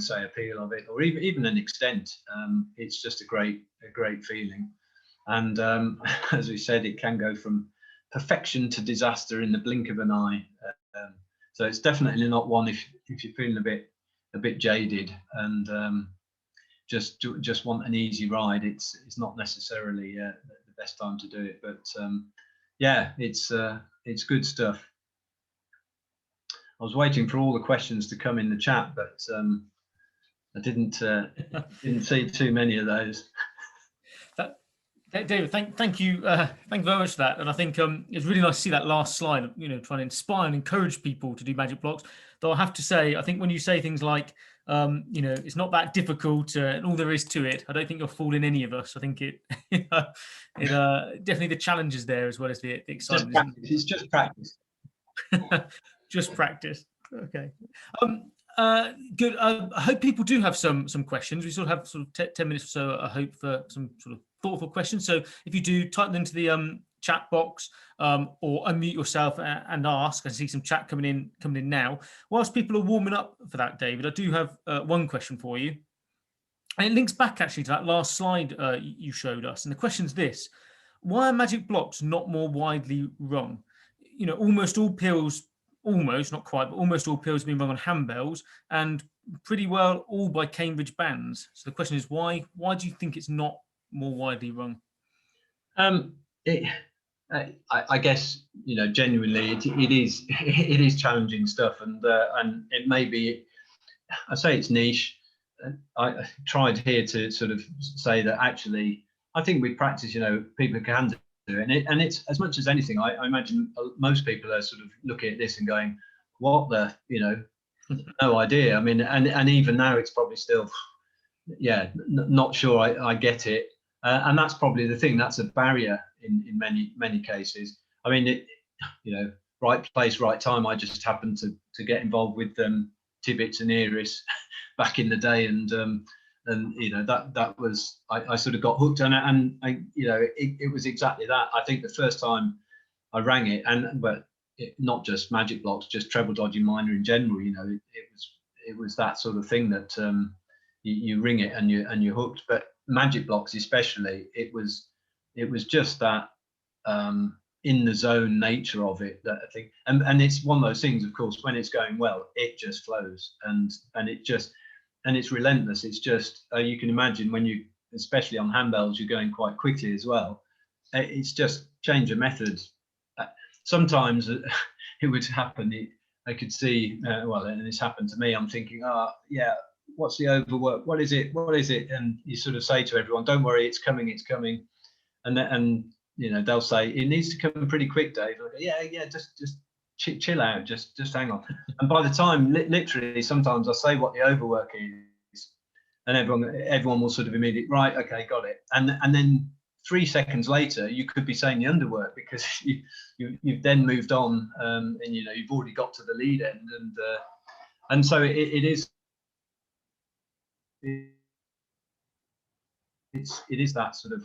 say, a peal of it, or even an extent, it's just a great feeling. And as we said, it can go from perfection to disaster in the blink of an eye. So it's definitely not one if you're feeling a bit jaded and just want an easy ride. It's not necessarily the best time to do it, but yeah, it's good stuff. I was waiting for all the questions to come in the chat, but I didn't see too many of those. David, thank you very much for that. And I think it's really nice to see that last slide, trying to inspire and encourage people to do magic blocks. Though I have to say, I think when you say things like, it's not that difficult and all there is to it, I don't think you're fooling any of us. I think it definitely the challenge is there as well as the excitement. It's just practice. Just practice. Okay. Good. I hope people do have some questions. We sort of have sort of 10 minutes or so, I hope, for some sort of thoughtful questions. So if you do, type them into the chat box, or unmute yourself and ask. I see some chat coming in now. Whilst people are warming up for that, David, I do have one question for you. And it links back actually to that last slide you showed us. And the question's this: why are magic blocks not more widely rung? You know, almost all pills, almost, not quite, but almost all pills have been rung on handbells, and pretty well all by Cambridge bands. So the question is, why do you think it's not more widely rung? I guess, you know, genuinely it is it is challenging stuff, and it may be, I say it's niche. I tried here to sort of say that actually I think with practice, you know, people can do it, and it's as much as anything. I imagine most people are sort of looking at this and going, "What the, you know, no idea." I mean, and even now it's probably still, yeah, not sure I get it, and that's probably the thing. That's a barrier in many cases. I mean, you know, right place, right time. I just happened to get involved with Tibbets and Iris back in the day, and you know, that was, I sort of got hooked on it, and you know, it was exactly that. I think the first time I rang it, but not just magic blocks, just treble dodging minor in general. You know, it was that sort of thing that you ring it and you're hooked. But magic blocks especially, it was just that in the zone nature of it, that I think, and it's one of those things, of course, when it's going well, it just flows, and it's relentless. It's just, you can imagine when you, especially on handbells, you're going quite quickly as well. It's just change of method. Sometimes it would happen. I could see, well, and it's happened to me. I'm thinking, yeah, what's the overwork? What is it? What is it? And you sort of say to everyone, don't worry, it's coming, it's coming. And you know, they'll say, it needs to come pretty quick, Dave. Go, yeah, just chill out, just hang on. And by the time, literally, sometimes I say what the overwork is, and everyone will sort of immediately, right, okay, got it. And then 3 seconds later, you could be saying the underwork, because you've then moved on, and you know, you've already got to the lead end, and so it is. It is that sort of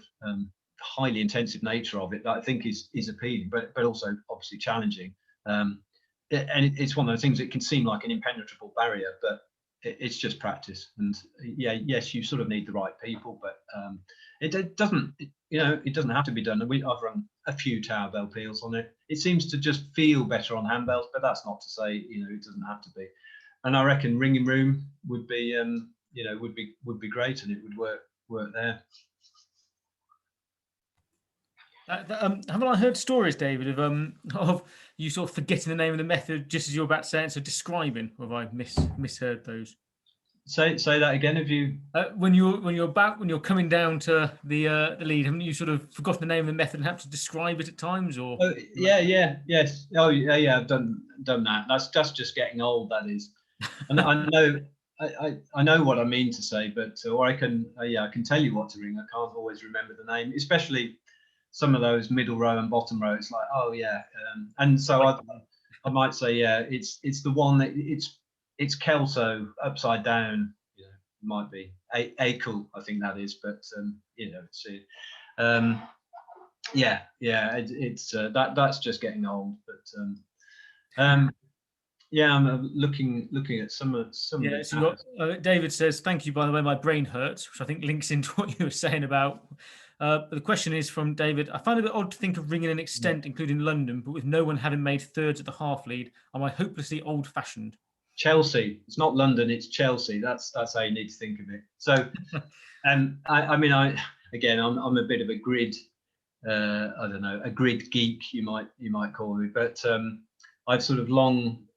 highly intensive nature of it that I think is appealing, but also obviously challenging. And it's one of those things that can seem like an impenetrable barrier, but it's just practice. And yeah, yes, you sort of need the right people, but it doesn't, you know, it doesn't have to be done. I've run a few tower bell peels on it. It seems to just feel better on handbells, but that's not to say, you know, it doesn't have to be. And I reckon ringing room would be, you know, would be great, and it would work there. Haven't I heard stories, David, of you sort of forgetting the name of the method just as you're about to say it? So describing, or have I misheard those? Say that again. Have you? When you're coming down to the lead, haven't you sort of forgotten the name of the method and have to describe it at times? Or yes. Oh yeah. I've done that. That's just getting old. That is, and I know. I know what I mean to say, but or I can tell you what to ring. I can't always remember the name, especially some of those middle row and bottom row. It's like, oh yeah, and so I might say, yeah, it's the one that it's Kelso upside down. You know, it might be Akel, I think that is, but you know, it's it's that's just getting old, but yeah, I'm looking at some of yeah. So David says, thank you, by the way, my brain hurts, which I think links into what you were saying about. The question is from David. I find it a bit odd to think of ringing an extent, including London, but with no one having made thirds at the half lead. Am I hopelessly old-fashioned? Chelsea. It's not London. It's Chelsea. That's how you need to think of it. So, I mean, I'm a bit of a grid. I don't know, a grid geek, you might call me, but I've sort of long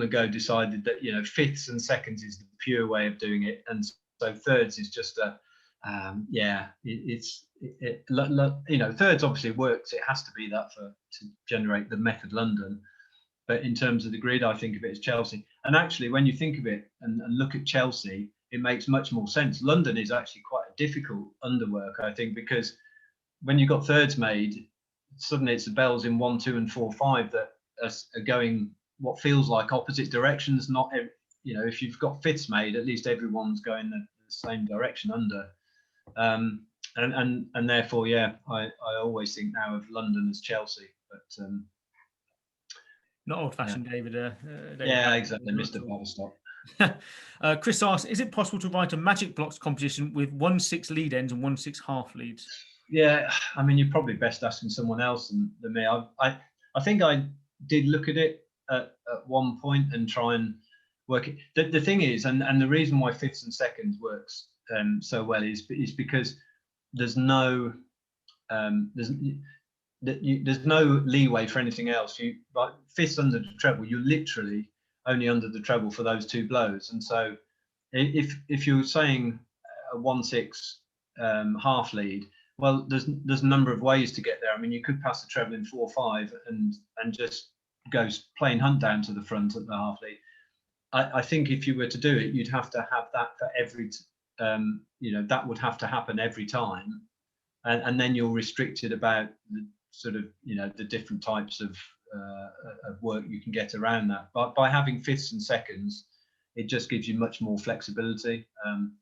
ago decided that, you know, fifths and seconds is the pure way of doing it, and so thirds is just a you know, thirds obviously works. It has to be that to generate the method London, but in terms of the grid, I think of it as Chelsea. And actually, when you think of it and look at Chelsea, it makes much more sense. London is actually quite a difficult underwork, I think, because when you've got thirds made, suddenly it's the bells in 1, 2, and 4, 5 that are going what feels like opposite directions. Not you know, if you've got fifths made, at least everyone's going the same direction under. And therefore, yeah, I always think now of London as Chelsea, but not old-fashioned, yeah. David. Yeah, exactly, Mr. Bottlestop. Chris asks, is it possible to write a Magic Blocks composition with 1/6 lead ends and 1/6 half leads? Yeah, I mean, you're probably best asking someone else than me. I think I did look at it at one point and try and work it. The thing is, and the reason why fifths and seconds works so well is because there's no there's no leeway for anything else. You like fifths under the treble, you're literally only under the treble for those two blows. And so if you're saying a 1/6 half lead, well, there's a number of ways to get there. I mean, you could pass the treble in 4/5 and just go plain hunt down to the front at the half lead. I think if you were to do it, you'd have to have that for every that would have to happen every time, and then you're restricted about the sort of the different types of work you can get around that. But by having fifths and seconds, it just gives you much more flexibility.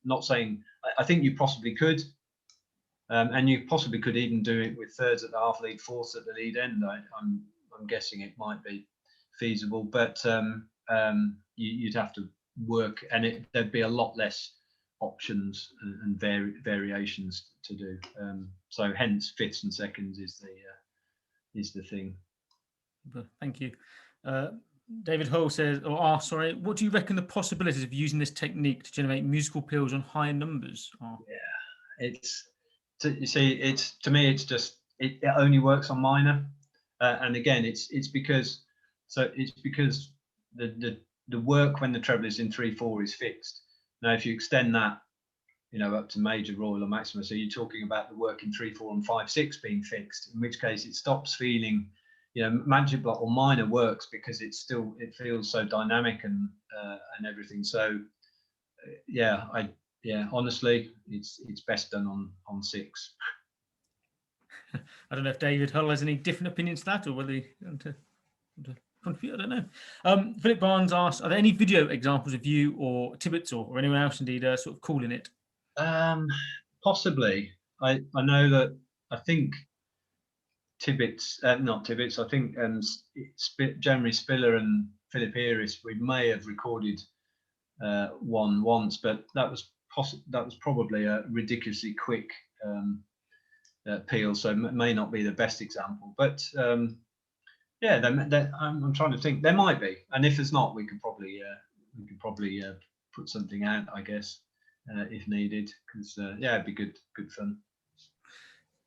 Not saying I think you possibly could, and you possibly could even do it with thirds at the half lead, fourths at the lead end. I'm guessing it might be feasible, but you'd have to work, and there'd be a lot less options and variations to do. So hence fifths and seconds is the thing. Thank you. David Hull says, sorry, what do you reckon the possibilities of using this technique to generate musical appeals on higher numbers are? Yeah, you see, to me, it's just it only works on minor, and again, it's because the work when the treble is in 3/4 is fixed. Now, if you extend that, up to major, royal, or maxima, so you're talking about the work in 3/4 and 5/6 being fixed, in which case it stops feeling, Magic Block or minor works because it feels so dynamic and everything. So honestly, it's best done on 6. I don't know if David Hull has any different opinions to that, or whether he to contribute. I don't know. Philip Barnes asked, are there any video examples of you or Tibbets or anyone else indeed sort of calling it? Possibly. I know that I think Tibbets, not Tibbets, I think Jeremy Spiller and Philip Eris, we may have recorded one once, but that was probably a ridiculously quick peel, so it may not be the best example. But I'm trying to think. There might be, and if there's not, we could probably put something out, I guess, if needed, because it'd be good fun.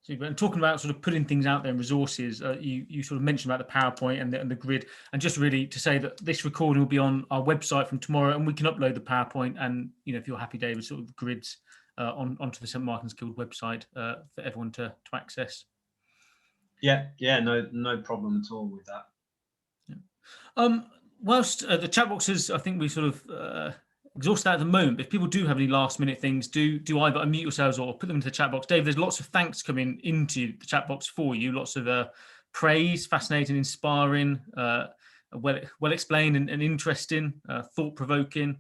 Super. And talking about sort of putting things out there and resources, you sort of mentioned about the PowerPoint and the grid, and just really to say that this recording will be on our website from tomorrow, and we can upload the PowerPoint and if you're happy, David, sort of grids onto the St. Martin's Guild website for everyone to access. Yeah, no problem at all with that. Yeah. Whilst the chat boxes, I think we sort of exhausted that at the moment. But if people do have any last minute things, do either unmute yourselves or put them into the chat box. Dave, there's lots of thanks coming into the chat box for you. Lots of praise, fascinating, inspiring, well explained and interesting, thought provoking.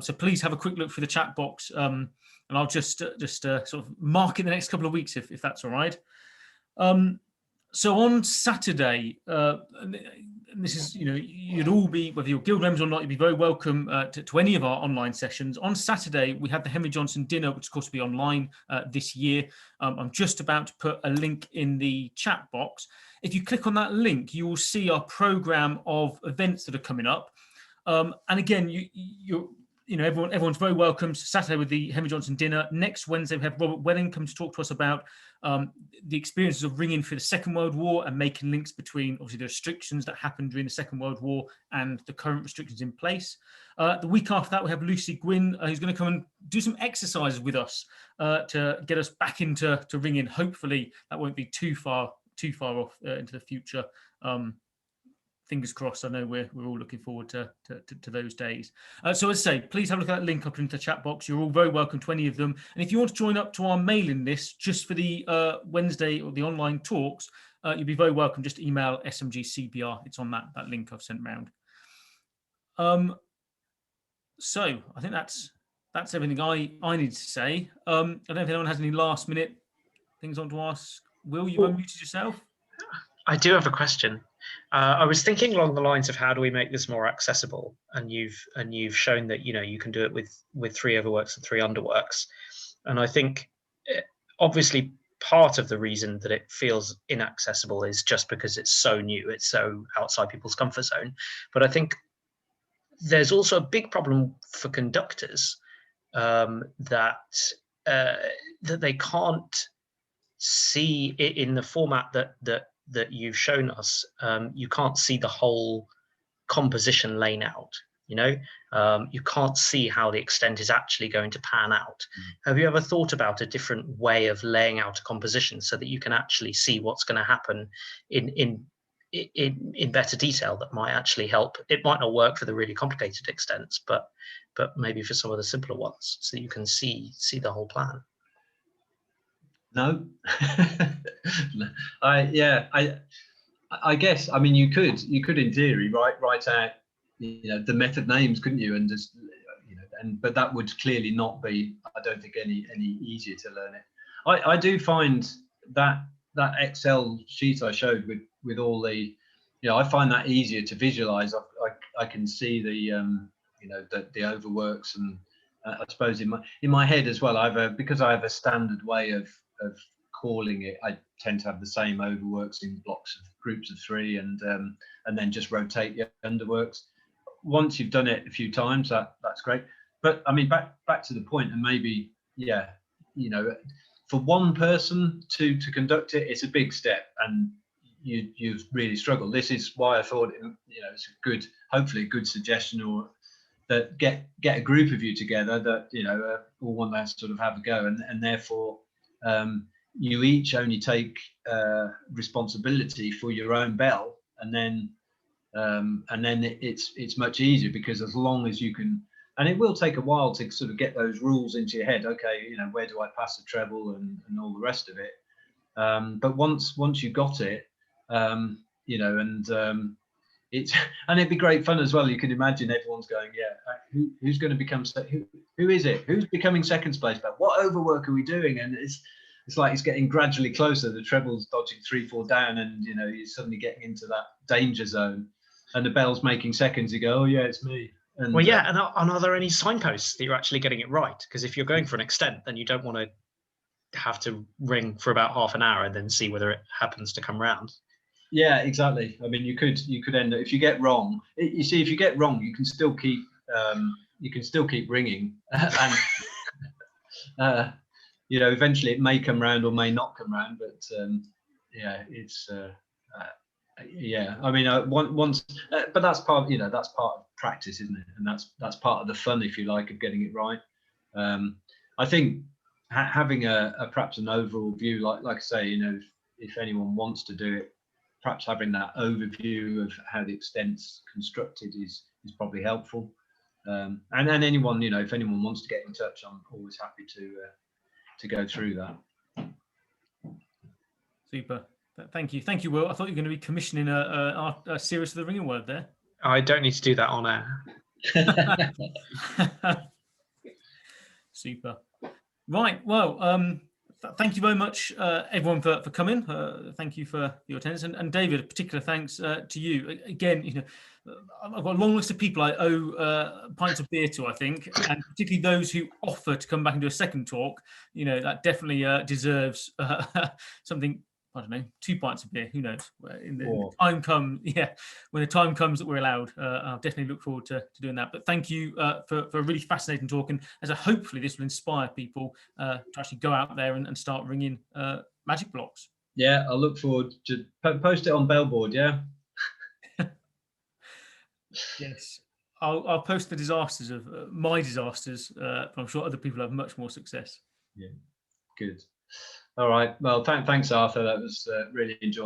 So please have a quick look through the chat box, and I'll just sort of mark it the next couple of weeks if that's all right. So on Saturday, and this is, you'd all be, whether you're guild members or not, you'd be very welcome to any of our online sessions. On Saturday, we have the Henry Johnson dinner, which of course will be online this year. I'm just about to put a link in the chat box. If you click on that link, you will see our program of events that are coming up. And again, everyone's very welcome. So Saturday with the Henry Johnson dinner. Next Wednesday, we have Robert Welling come to talk to us about the experiences of ringing for the Second World War and making links between, obviously, the restrictions that happened during the Second World War and the current restrictions in place. The week after that, we have Lucy Gwynn, who's going to come and do some exercises with us to get us back into ringing. Hopefully, that won't be too far off into the future. Fingers crossed. I know we're all looking forward to those days. So as I say, please have a look at that link up into the chat box. You're all very welcome to any of them. And if you want to join up to our mailing list just for the Wednesday or the online talks, you'd be very welcome. Just email SMGCBR. It's on that link I've sent around. So I think that's everything I need to say. I don't know if anyone has any last minute things on to ask. Will, you unmuted yourself? I do have a question. I was thinking along the lines of how do we make this more accessible, and you've shown that you can do it with 3 overworks and 3 underworks, and I think obviously part of the reason that it feels inaccessible is just because it's so new, it's so outside people's comfort zone. But I think there's also a big problem for conductors, that they can't see it in the format that you've shown us. You can't see the whole composition layout. You can't see how the extent is actually going to pan out. Have you ever thought about a different way of laying out a composition so that you can actually see what's going to happen in better detail that might actually help? It might not work for the really complicated extents, but maybe for some of the simpler ones, so you can see the whole plan. No. I guess, I mean, you could in theory write out the method names, couldn't you, and just but that would clearly not be, I don't think, any easier to learn it. I do find that Excel sheet I showed with all the, I find that easier to visualize. I can see the the overworks, and I suppose in my head as well, because I have a standard way of calling it, I tend to have the same overworks in blocks of groups of 3, and then just rotate the underworks. Once you've done it a few times, that's great. But I mean, back to the point, and maybe for one person to conduct it, it's a big step, and you really struggle. This is why I thought it's a good, hopefully a good suggestion, or that get a group of you together that all want to sort of have a go, and therefore you each only take responsibility for your own bell, and then it's much easier, because as long as you can, and it will take a while to sort of get those rules into your head. Okay, where do I pass the treble and all the rest of it. But once you got it, it's, and it'd be great fun as well. You can imagine everyone's going, who's going to become, who is it? Who's becoming second place? But what overwork are we doing? And it's like it's getting gradually closer. The treble's dodging 3-4 down, and you're suddenly getting into that danger zone. And the bell's making seconds. You go, oh yeah, it's me. And, well, yeah, and are there any signposts that you're actually getting it right? Because if you're going for an extent, then you don't want to have to ring for about half an hour and then see whether it happens to come round. Yeah, exactly. I mean, you could end up, if you get wrong. You see, if you get wrong, you can still keep ringing, and eventually it may come round or may not come round. But it's I mean, once, but that's part of practice, isn't it? And that's part of the fun, if you like, of getting it right. I think having perhaps an overall view, like I say, if anyone wants to do it, perhaps having that overview of how the extent's constructed is probably helpful. And then anyone, if anyone wants to get in touch, I'm always happy to go through that. Super. Thank you, Will. I thought you were going to be commissioning a series of the Ring Award there. I don't need to do that on air. Super. Right. Well, thank you very much, everyone, for coming. Thank you for your attendance, and David, a particular thanks to you. Again, I've got a long list of people I owe pints of beer to, I think, and particularly those who offer to come back and do a second talk. That definitely deserves something. I don't know, 2 pints of beer. Who knows? In the time comes, when the time comes that we're allowed, I'll definitely look forward to doing that. But thank you for a really fascinating talk, and hopefully this will inspire people to actually go out there and start ringing magic blocks. Yeah, I look forward to post it on Bellboard. Yeah. Yes, I'll post the disasters of my disasters, but I'm sure other people have much more success. Yeah, good. All right. Well, thanks, Arthur. That was really enjoyable.